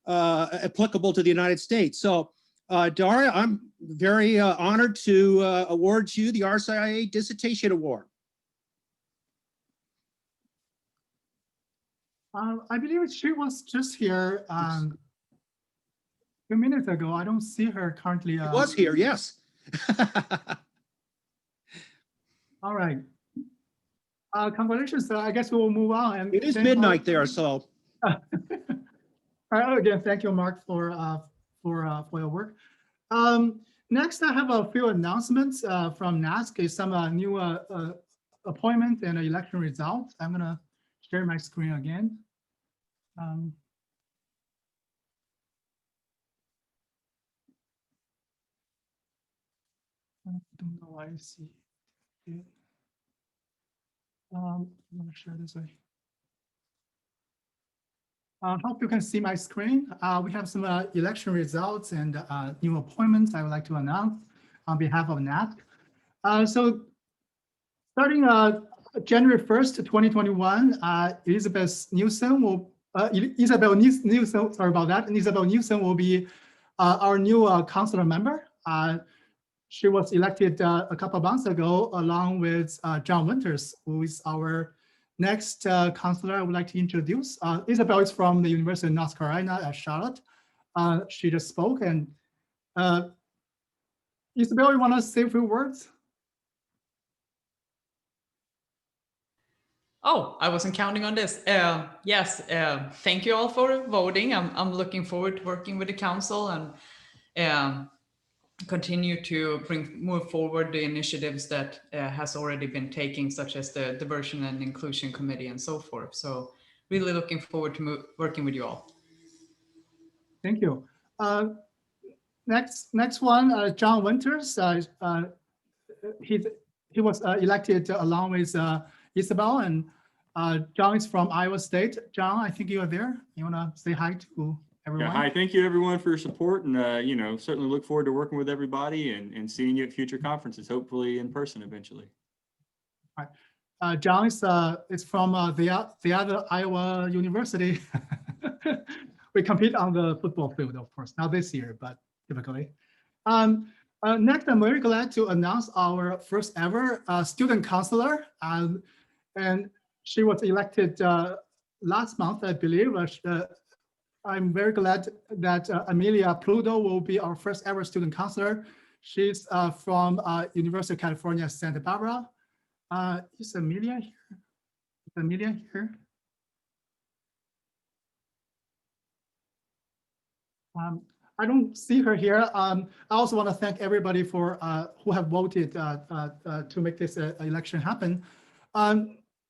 applicable to the United States. So Daria, I'm very honored to award you the RSIA Dissertation Award. I believe she was just here a few minutes ago. I don't see her currently. She was here, yes. All right. Congratulations. I guess we will move on. And it is midnight there, so. All right, again, thank you, Mark, for your work. Next, I have a few announcements from NARSC, some new appointment and election results. I'm gonna share my screen again. I don't know why I see it. I'm gonna share this way. I hope you can see my screen. We have some election results and new appointments I would like to announce on behalf of NARSC. So starting January 1st, 2021, Isabel Newsom, sorry about that. Isabel Newsom will be our new councilor member. She was elected a couple of months ago, along with John Winters, who is our next councilor I would like to introduce. Isabel is from the University of North Carolina at Charlotte. She just spoke, and Isabel, you want to say a few words? Oh, I wasn't counting on this. Yes, thank you all for voting. I'm looking forward to working with the council and continue to move forward the initiatives that has already been taken, such as the Diversity and Inclusion Committee and so forth. So really looking forward to working with you all. Thank you. Next one, John Winters. He was elected along with Isabel, and John is from Iowa State. John, I think you are there. You want to say hi to everyone? Yeah, hi, thank you everyone for your support, and certainly look forward to working with everybody and seeing you at future conferences, hopefully in person eventually. All right. John is from the other Iowa University. We compete on the football field, of course, not this year, but typically. Next, I'm very glad to announce our first ever student counselor. And she was elected last month, I believe. I'm very glad that Amelia Pluto will be our first ever student counselor. She's from University of California, Santa Barbara. Is Amelia here? Is Amelia here? I don't see her here. I also want to thank everybody for who have voted to make this election happen.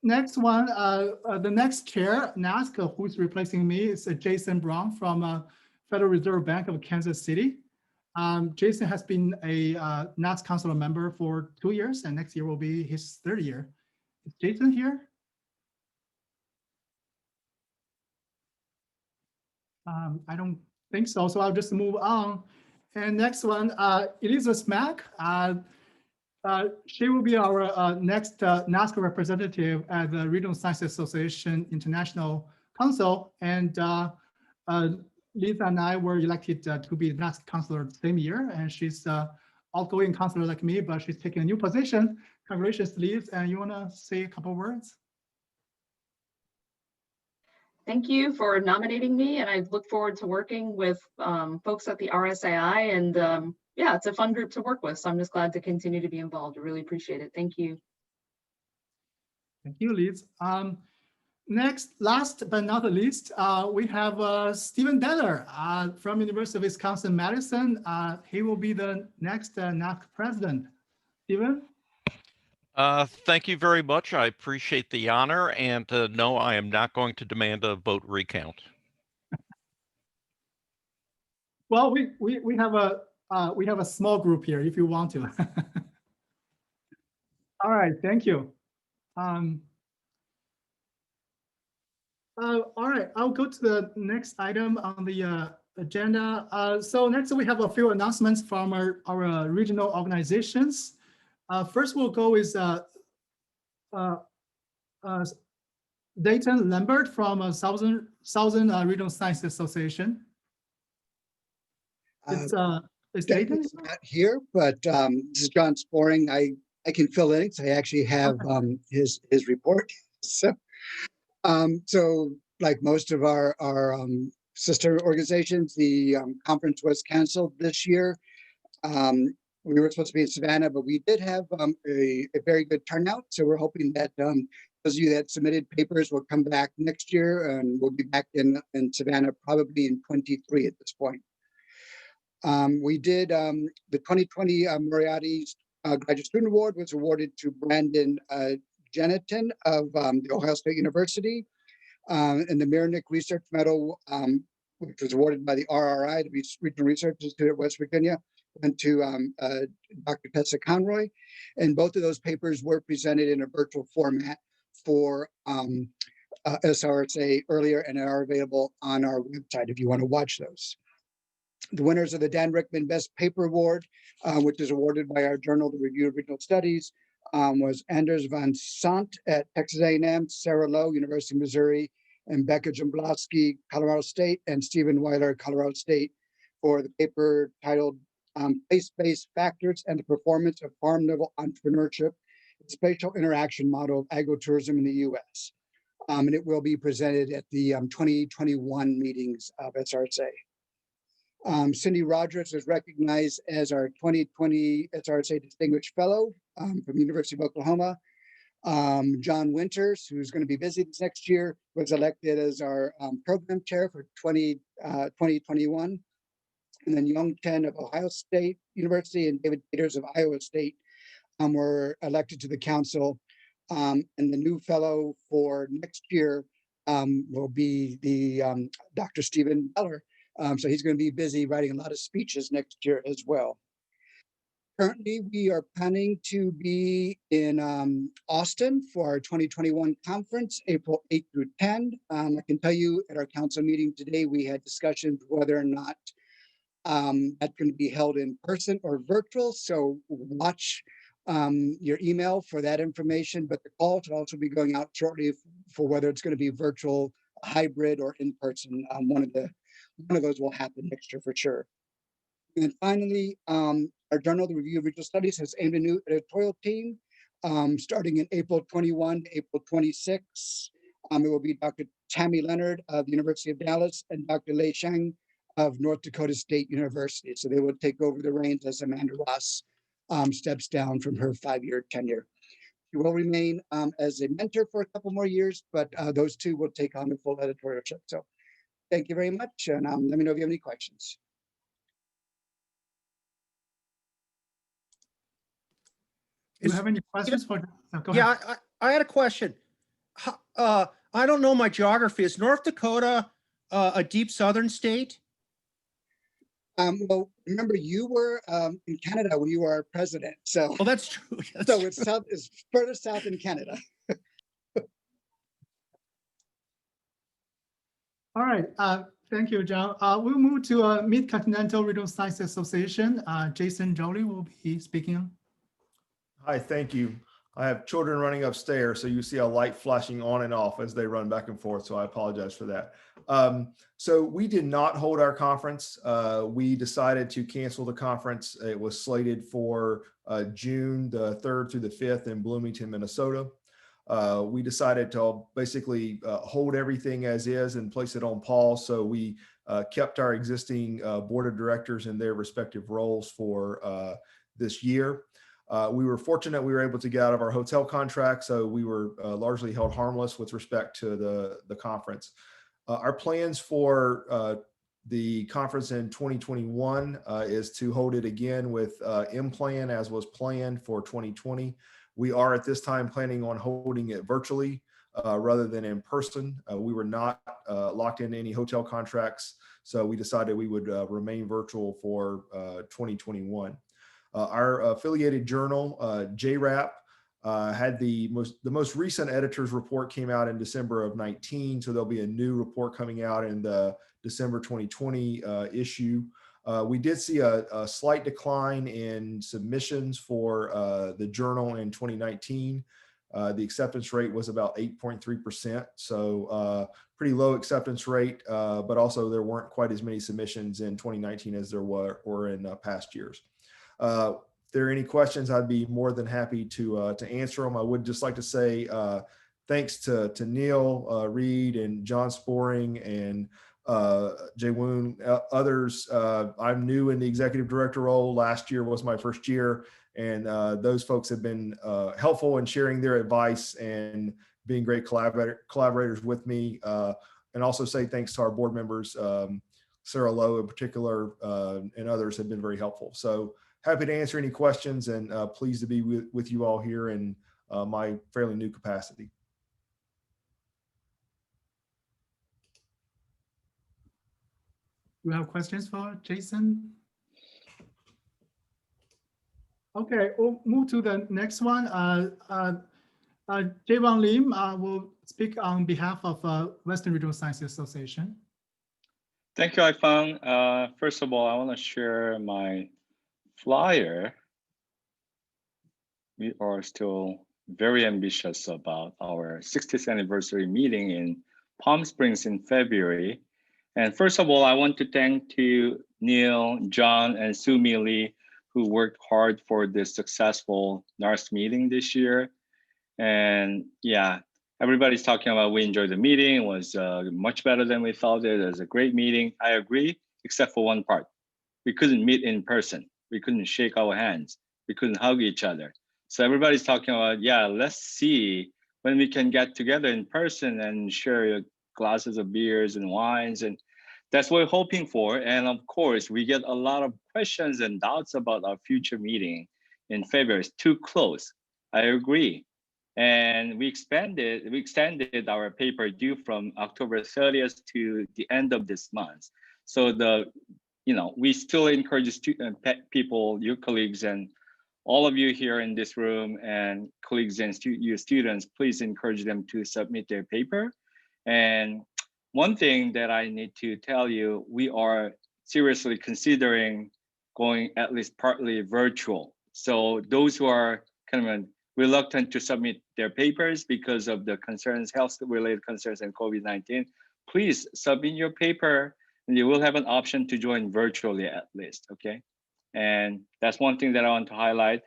Next one, the next chair, NARSC, who's replacing me, is Jason Brown from Federal Reserve Bank of Kansas City. Jason has been a NARSC council member for 2 years, and next year will be his 3rd year. Is Jason here? I don't think so, so I'll just move on. And next one, Elizabeth Mack. She will be our next NARSC representative at the Regional Science Association International Council. And Lisa and I were elected to be NARSC counselor the same year. And she's outgoing counselor like me, but she's taking a new position. Congratulations, Liz. And you want to say a couple words? Thank you for nominating me, and I look forward to working with folks at the RSAI. And yeah, it's a fun group to work with, so I'm just glad to continue to be involved. I really appreciate it. Thank you. Thank you, Liz. Next, last but not least, we have Stephen Deller from University of Wisconsin-Madison. He will be the next NARSC president. Stephen? Thank you very much. I appreciate the honor, and no, I am not going to demand a vote recount. Well, we have a small group here if you want to. All right, thank you. All right, I'll go to the next item on the agenda. So next we have a few announcements from our regional organizations. First, we'll go with Dayton Lambert from Southern Regional Science Association. It's Dayton not here, but this is John Sporing. I can fill in because I actually have his report. So, so like most of our sister organizations, the conference was canceled this year. We were supposed to be in Savannah, but we did have a very good turnout. So we're hoping that those of you that submitted papers will come back next year, and we'll be back in Savannah probably in 23 at this point. We did the 2020 Moriarty's Graduate Student Award was awarded to Brandon Jenitin of the Ohio State University, and the Mirnick Research Medal, which was awarded by the RRI, the Regional Research Institute of West Virginia, went to Dr. Tessa Conroy, and both of those papers were presented in a virtual format for SRSA earlier and are available on our website if you want to watch those. The winners of the Dan Rickman Best Paper Award, which is awarded by our journal, The Review of Regional Studies, was Anders van Sant at Texas A&M, Sarah Lowe, University of Missouri, and Becca Jamblaski, Colorado State, and Stephen Weiler, Colorado State, for the paper titled Place-Based Factors and the Performance of Farm-Level Entrepreneurship, Spatial Interaction Model of Agritourism in the U.S. And it will be presented at the 2021 meetings of SRSA. Cindy Rogers is recognized as our 2020 SRSA Distinguished Fellow from the University of Oklahoma. John Winters, who's going to be busy this next year, was elected as our program chair for 2021. And then Young Chen of Ohio State University and David Peters of Iowa State were elected to the council. And the new fellow for next year will be the Dr. Stephen Beller. So he's going to be busy writing a lot of speeches next year as well. Currently, we are planning to be in Austin for our 2021 conference, April 8 through 10. I can tell you at our council meeting today, we had discussions whether or not that's going to be held in person or virtual. So watch your email for that information, but the call should also be going out shortly for whether it's going to be virtual, hybrid, or in person. One of those will happen next year for sure. And then finally, our journal, the Review of Regional Studies, has aimed a new editorial team starting in April 21 to April 26. It will be Dr. Tammy Leonard of the University of Dallas and Dr. Lei Sheng of North Dakota State University. So they will take over the reins as Amanda Ross steps down from her 5-year tenure. She will remain as a mentor for a couple more years, but those two will take on the full editorialship. So thank you very much. And let me know if you have any questions. Do you have any questions for? Go ahead. Yeah, I had a question. I don't know my geography. Is North Dakota a deep southern state? Well, remember you were in Canada when you were our president. So, oh, that's true. It's further south in Canada. All right. Thank you, John. We'll move to Mid-Continental Regional Science Association. Jason Jolie will be speaking. Hi, thank you. I have children running upstairs, so you see a light flashing on and off as they run back and forth, so I apologize for that. So we did not hold our conference. We decided to cancel the conference. It was slated for June the 3rd through the 5th in Bloomington, Minnesota. We decided to basically hold everything as is and place it on pause. So we kept our existing board of directors in their respective roles for this year. We were fortunate we were able to get out of our hotel contract, so we were largely held harmless with respect to the conference. Our plans for the conference in 2021 is to hold it again with M-Plan as was planned for 2020. We are at this time planning on holding it virtually rather than in person. We were not locked into any hotel contracts, so we decided we would remain virtual for 2021. Our affiliated journal, JRAP, had the most recent editor's report came out in December of 19, so there'll be a new report coming out in the December 2020 issue. We did see a slight decline in submissions for the journal in 2019. The acceptance rate was about 8.3%, so pretty low acceptance rate, but also there weren't quite as many submissions in 2019 as there were in past years. If there are any questions, I'd be more than happy to answer them. I would just like to say thanks to Neil Reed and John Sporing and Jay Woon, others. I'm new in the executive director role. Last year was my first year, and those folks have been helpful in sharing their advice and being great collaborators with me. And also say thanks to our board members, Sarah Lowe in particular, and others have been very helpful. So happy to answer any questions, and pleased to be with you all here in my fairly new capacity. Do you have questions for Jason? Okay, we'll move to the next one. Jaewon Lim will speak on behalf of Western Regional Science Association. Thank you, Haifeng. First of all, I want to share my flyer. We are still very ambitious about our 60th anniversary meeting in Palm Springs in February. And first of all, I want to thank to Neil, John, and Sumi Lee, who worked hard for this successful NARSC meeting this year. And yeah, everybody's talking about we enjoyed the meeting. It was much better than we thought. It was a great meeting. I agree, except for one part. We couldn't meet in person. We couldn't shake our hands. We couldn't hug each other. So everybody's talking about, yeah, let's see when we can get together in person and share glasses of beers and wines. And that's what we're hoping for. And of course, we get a lot of questions and doubts about our future meeting in February. It's too close. I agree. And we extended our paper due from October 30th to the end of this month. So we still encourage people, your colleagues, and all of you here in this room and colleagues and your students, please encourage them to submit their paper. And one thing that I need to tell you, we are seriously considering going at least partly virtual. So those who are kind of reluctant to submit their papers because of the concerns, health-related concerns and COVID-19, please submit your paper and you will have an option to join virtually at least, okay? And that's one thing that I want to highlight.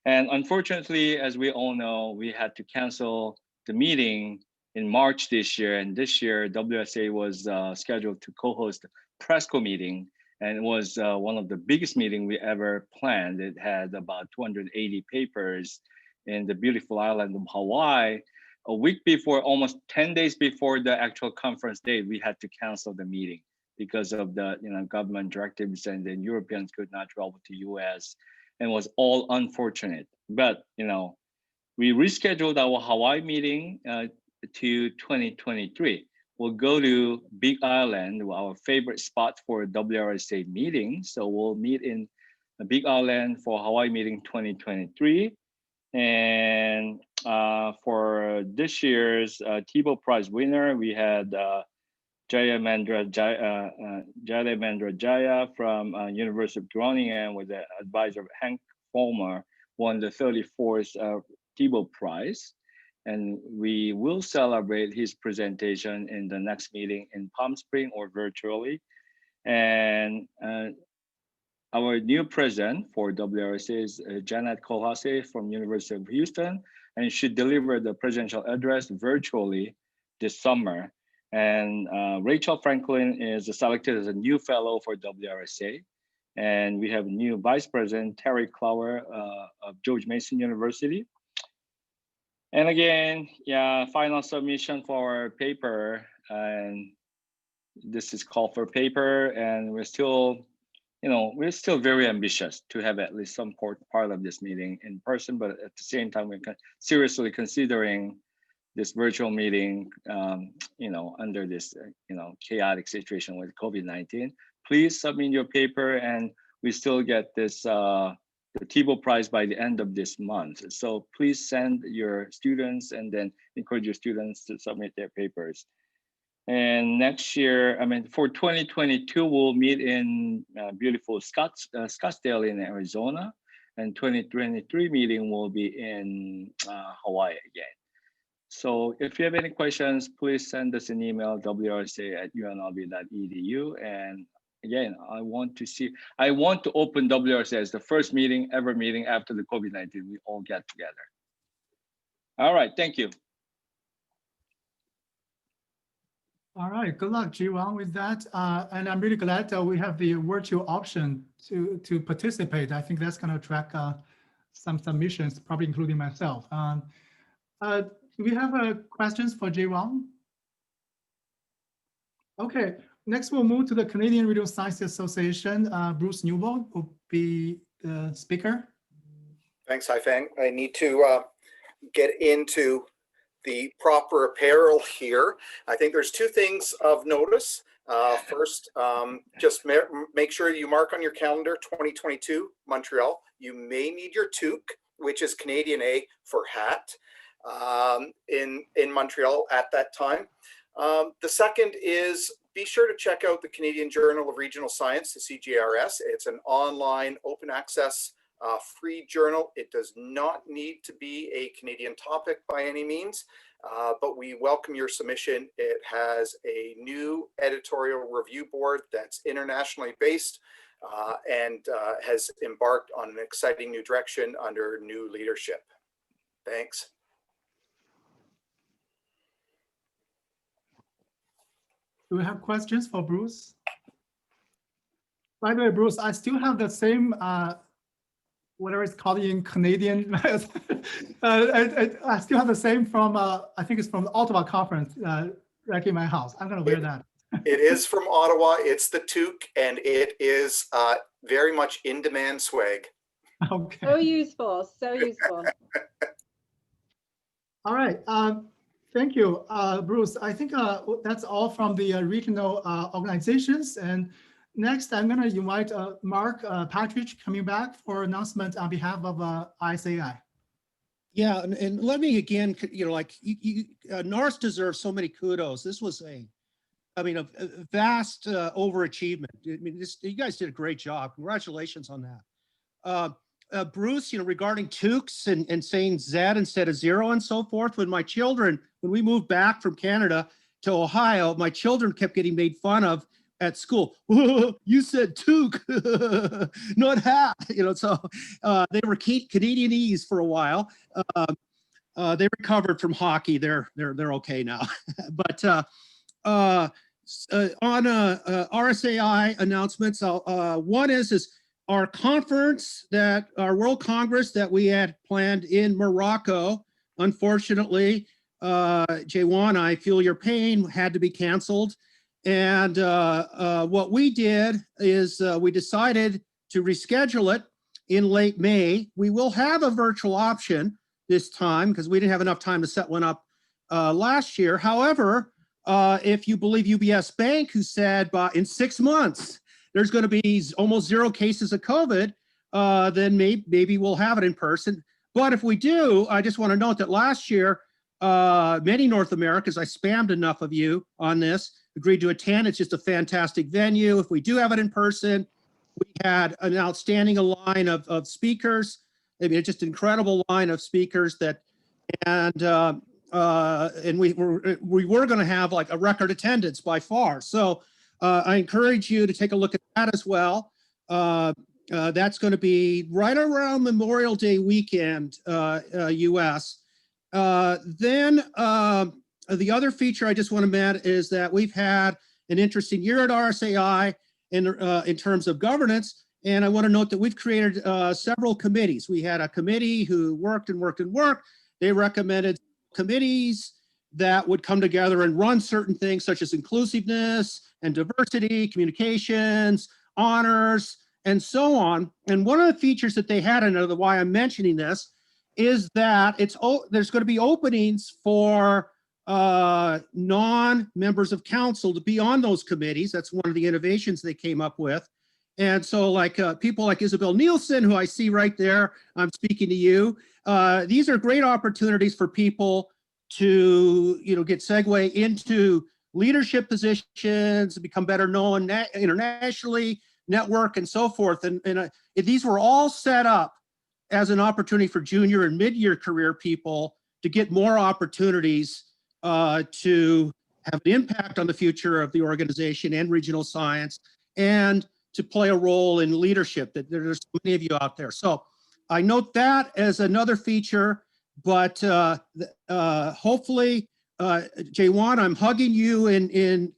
And unfortunately, as we all know, we had to cancel the meeting in March this year. And this year, WSA was scheduled to co-host the Presco meeting. And it was one of the biggest meetings we ever planned. It had about 280 papers in the beautiful island of Hawaii. A week before, almost 10 days before the actual conference date, we had to cancel the meeting because of the government directives, and then Europeans could not travel to US, and was all unfortunate. But we rescheduled our Hawaii meeting to 2023. We'll go to Big Island, our favorite spot for WRSA meeting. So we'll meet in Big Island for Hawaii meeting 2023. And for this year's Thibault Prize winner, we had Jayamendra Jaya from University of Groningen, with the advisor of Hank Fulmer, won the 34th Thibault Prize. And we will celebrate his presentation in the next meeting in Palm Springs or virtually. And our new president for WRSA is Janet Kolhase from University of Houston, and she delivered the presidential address virtually this summer. And Rachel Franklin is selected as a new fellow for WRSA. And we have new vice president, Terry Clower of George Mason University. And again, final submission for our paper. And this is called for paper, and we're still very ambitious to have at least some part of this meeting in person, but at the same time, we're seriously considering this virtual meeting, under this, chaotic situation with COVID-19. Please submit your paper, and we still get this the Thibault Prize by the end of this month. So please send your students, and then encourage your students to submit their papers. And next year, for 2022, we'll meet in beautiful Scottsdale in Arizona, and 2023 meeting will be in Hawaii again. So if you have any questions, please send us an email, wrsa@unlv.edu. And again, I want to open WRSA as the first ever meeting after the COVID-19. We all get together. All right, thank you. All right, good luck, Jiwon, with that. And I'm really glad that we have the virtual option to participate. I think that's going to attract some submissions, probably including myself. Do we have questions for Jiwon? Okay, next we'll move to the Canadian Radio Science Association. Bruce Newbold will be the speaker. Thanks, Haifeng. I need to get into the proper apparel here. I think there's two things of notice. First, just make sure you mark on your calendar 2022 Montreal. You may need your toque, which is Canadian A for hat, in Montreal at that time. The second is be sure to check out the Canadian Journal of Regional Science, the CJRS. It's an online open access free journal. It does not need to be a Canadian topic by any means, but we welcome your submission. It has a new editorial review board that's internationally based and has embarked on an exciting new direction under new leadership. Thanks. Do we have questions for Bruce? By the way, Bruce, I still have the same whatever it's called in Canadian. I still have the same from, I think it's from the Ottawa conference right in my house. I'm going to wear that. It is from Ottawa. It's the toque, and it is very much in-demand swag. Okay. So useful, so useful. All right. Thank you, Bruce. I think that's all from the regional organizations. And next, I'm going to invite Mark Partridge coming back for announcement on behalf of ISAI. Yeah, and let me again, NARSC deserves so many kudos. This was a vast overachievement. You guys did a great job. Congratulations on that. Bruce, regarding Tukes and saying Z instead of 0 and so forth, when we moved back from Canada to Ohio, my children kept getting made fun of at school. You said Tuke, not hat. So they were Canadianese for a while. They recovered from hockey. They're okay now. But on RSAI announcements, one is our conference, our World Congress that we had planned in Morocco. Unfortunately, Jaywan, I feel your pain, had to be canceled. And what we did is we decided to reschedule it in late May. We will have a virtual option this time because we didn't have enough time to set one up last year. However, if you believe UBS Bank, who said in 6 months, there's going to be almost 0 cases of COVID, then maybe we'll have it in person. But if we do, I just want to note that last year, many North Americans, I spammed enough of you on this, agreed to attend. It's just a fantastic venue. If we do have it in person, we had an outstanding line of speakers. I mean, just an incredible line of speakers and we were going to have like a record attendance by far. So I encourage you to take a look at that as well. That's going to be right around Memorial Day weekend, US. Then the other feature I just want to mention is that we've had an interesting year at RSAI in terms of governance. And I want to note that we've created several committees. We had a committee who worked and worked and worked. They recommended committees that would come together and run certain things such as inclusiveness and diversity, communications, honors, and so on. And one of the features that they had, and why I'm mentioning this, is that there's going to be openings for non-members of council to be on those committees. That's one of the innovations they came up with. And so like people like Isabel Nielsen, who I see right there, I'm speaking to you. These are great opportunities for people to, get segue into leadership positions, become better known internationally, network and so forth. And these were all set up as an opportunity for junior and mid-year career people to get more opportunities to have an impact on the future of the organization and regional science, and to play a role in leadership. That there's so many of you out there. So I note that as another feature, but hopefully, Jaywan, I'm hugging you in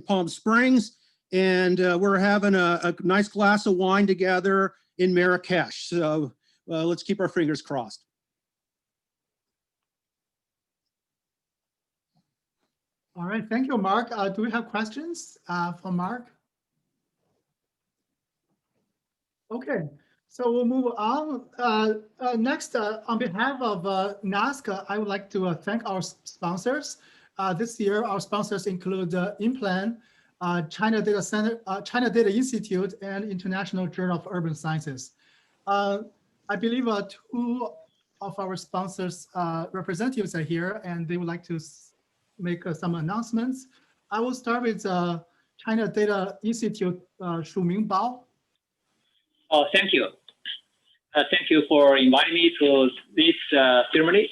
Palm Springs, and we're having a nice glass of wine together in Marrakesh. So let's keep our fingers crossed. All right, thank you, Mark. Do we have questions from Mark? Okay, so we'll move on. Next, on behalf of NARSC, I would like to thank our sponsors. This year, our sponsors include Implan, China Data Center, China Data Institute, and International Journal of Urban Sciences. I believe 2 of our sponsors representatives are here, and they would like to make some announcements. I will start with China Data Institute, Shuming Bao. Oh, thank you. Thank you for inviting me to this ceremony.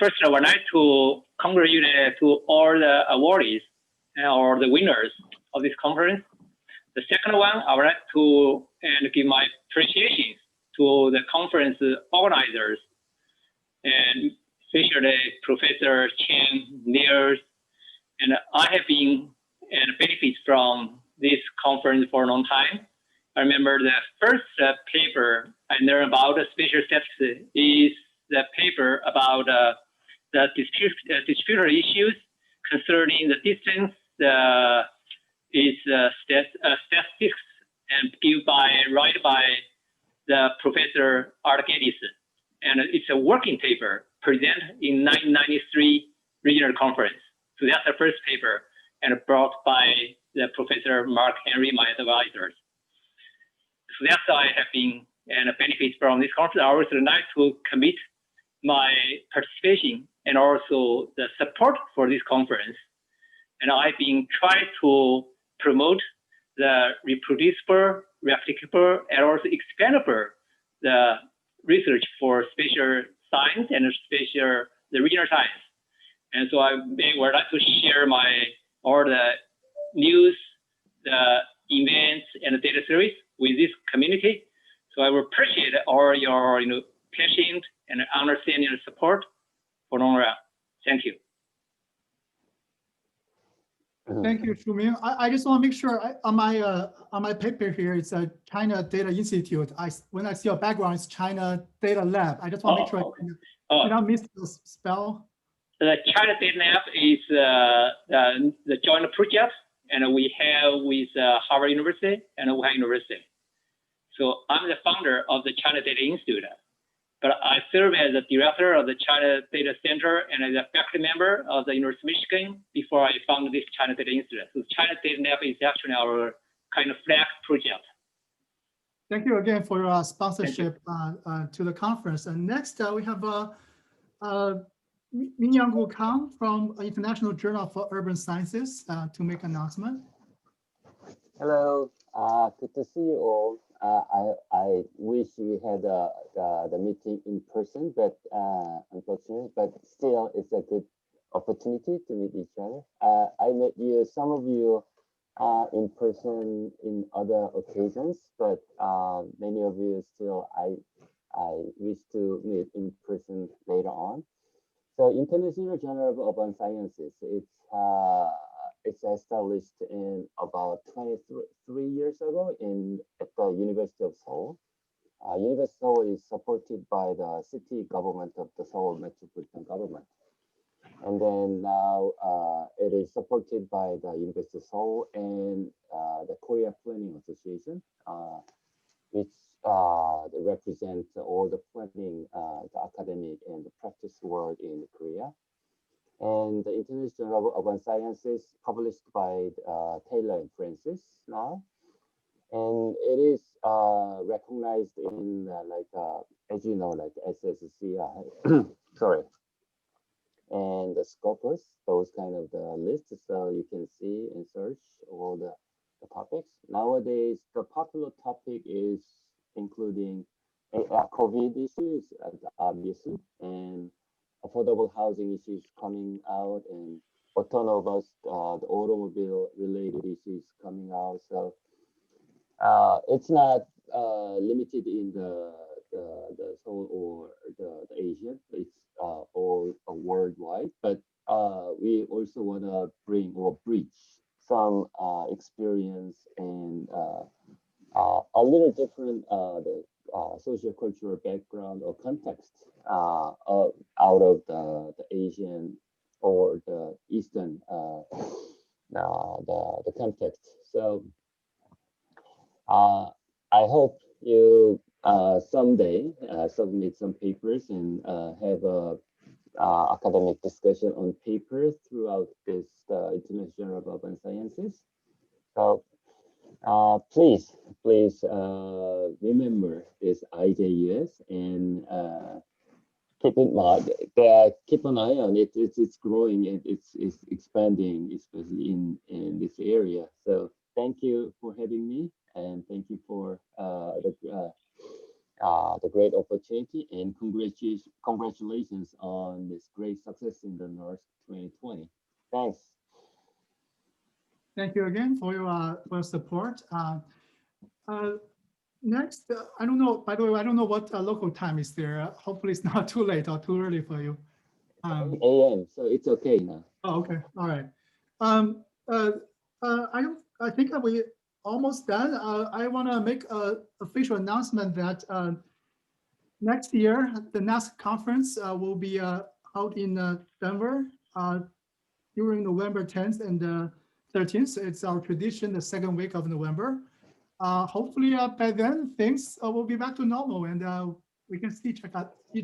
First, I would like to congratulate to all the awardees or the winners of this conference. The second one, I would like to give my appreciation to the conference organizers, and especially Professor Chen, Neil, and I have been and benefit from this conference for a long time. I remember the first paper I learned about spatial statistics is the paper about the distributor issues concerning the distance is statistics and right by the Professor Art Geddes. And it's a working paper presented in 1993 regional conference. So that's the first paper and brought by the Professor Mark Henry, my advisors. So that's how I have been and benefit from this conference. I also like to commit my participation and also the support for this conference. And I've been trying to promote the reproducible, replicable, and also expandable the research for spatial science and the regional science. And so I would like to share all the news, the events, and the data series with this community. So I will appreciate all your patience and understanding and support for long run. Thank you. Thank you, Shuming. I just want to make sure on my paper here, it's a China Data Institute. When I see your background, it's China Data Lab. I just want to make sure I don't miss the spell. The China Data Lab is the joint project, and we have with Harvard University and Wuhan University. So I'm the founder of the China Data Institute, but I serve as the director of the China Data Center and as a faculty member of the University of Michigan before I founded this China Data Institute. So China Data Lab is actually our kind of flag project. Thank you again for your sponsorship to the conference. And next we have Mingyang Kang from International Journal for Urban Sciences to make an announcement. Hello, good to see you all. I wish we had the meeting in person, but unfortunately, but still it's a good opportunity to meet each other. I met some of you in person in other occasions, but many of you still I wish to meet in person later on. So International Journal of Urban Sciences, it's established in about 23 years ago at the University of Seoul. University of Seoul is supported by the city government of the Seoul Metropolitan Government. And then now it is supported by the University of Seoul and the Korea Planning Association, which represents all the planning, the academic and the practice world in Korea. And the International Journal of Urban Sciences published by Taylor and Francis now. And it is recognized in as you know, like SSCI, sorry, and the Scopus, those kind of the lists. So you can see and search all the topics. Nowadays, the popular topic is including COVID issues, obviously, and affordable housing issues coming out, and autonomous, the automobile related issues coming out. So it's not limited in the Seoul or the Asia. It's all worldwide. But we also want to bring or bridge some experience and a little different the socio-cultural background or context out of the Asian or the Eastern the context. So I hope you someday submit some papers and have a academic discussion on papers throughout this International Journal of Urban Sciences. So please remember this IJUS and keep in mind, keep an eye on it. It's growing and it's expanding, especially in this area. So thank you for having me, and thank you for the great opportunity, and congratulations on this great success in the NARSC 2020. Thanks. Thank you again for your support. Next, I don't know, by the way, I don't know what local time is there. Hopefully it's not too late or too early for you. AM, so it's okay now. Oh, okay, all right. I think that we almost done. I want to make an official announcement that next year, the NARSC conference will be held in Denver during November 10th and 13th. It's our tradition, the second week of November. Hopefully by then things will be back to normal, and we can see each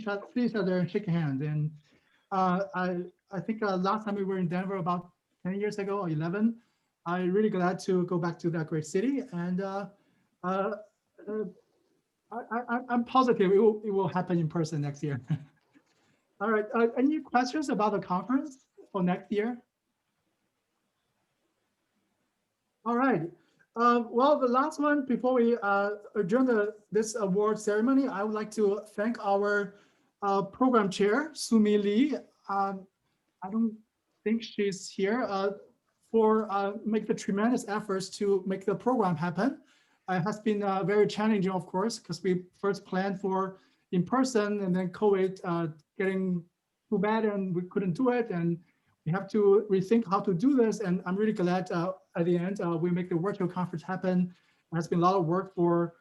other and shake hands. And I think last time we were in Denver about 10 years ago or 11. I'm really glad to go back to that great city, and I'm positive it will happen in person next year. All right, any questions about the conference for next year? All right, Well, the last one before we adjourn this award ceremony, I would like to thank our program chair, Sumi Lee. I don't think she's here for make the tremendous efforts to make the program happen. It has been very challenging, of course, because we first planned for in person and then COVID getting too bad and we couldn't do it. And we have to rethink how to do this. And I'm really glad at the end we make the virtual conference happen. It has been a lot of work for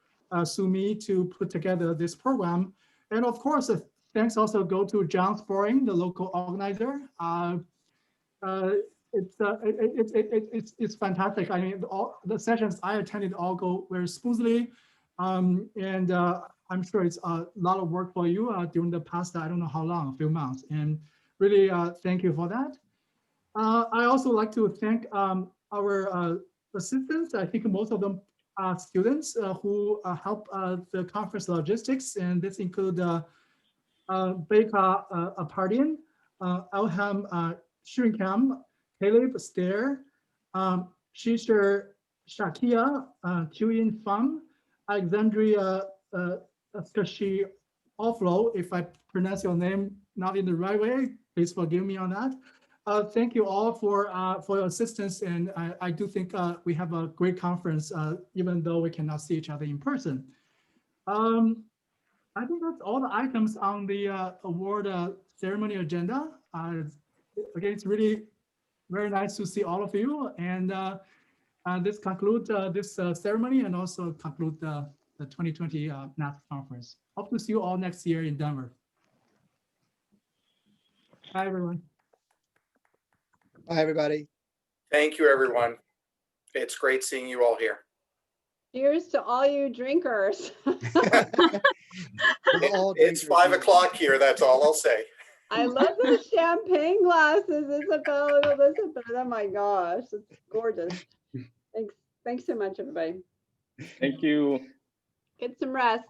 Sumi to put together this program. And of course, thanks also go to John Sporing, the local organizer. It's fantastic. I mean, all the sessions I attended all go very smoothly. And I'm sure it's a lot of work for you during the past, I don't know how long, a few months. And really thank you for that. I also like to thank our assistants. I think most of them are students who help the conference logistics. And this include Becca Apardian, Elham Shrinkam, Caleb Stair, Shisher Shakia, Tuyin Pham, Alexandria Skashi Offlow. If I pronounce your name not in the right way, please forgive me on that. Thank you all for your assistance, and I do think we have a great conference, even though we cannot see each other in person. I think that's all the items on the award ceremony agenda. Again, it's really very nice to see all of you, and this concludes this ceremony and also conclude the 2020 NASC conference. Hope to see you all next year in Denver. Bye, everyone. Bye, everybody. Thank you, everyone. It's great seeing you all here. Cheers to all you drinkers. It's 5 o'clock here. That's all I'll say. I love those champagne glasses, Isabel and Elizabeth. Oh my gosh, it's gorgeous. Thanks so much, everybody. Thank you. Get some rest.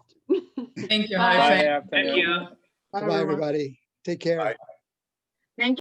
Thank you. Bye. Bye. Thank you. Bye, everybody. Take care. Bye. Thank you.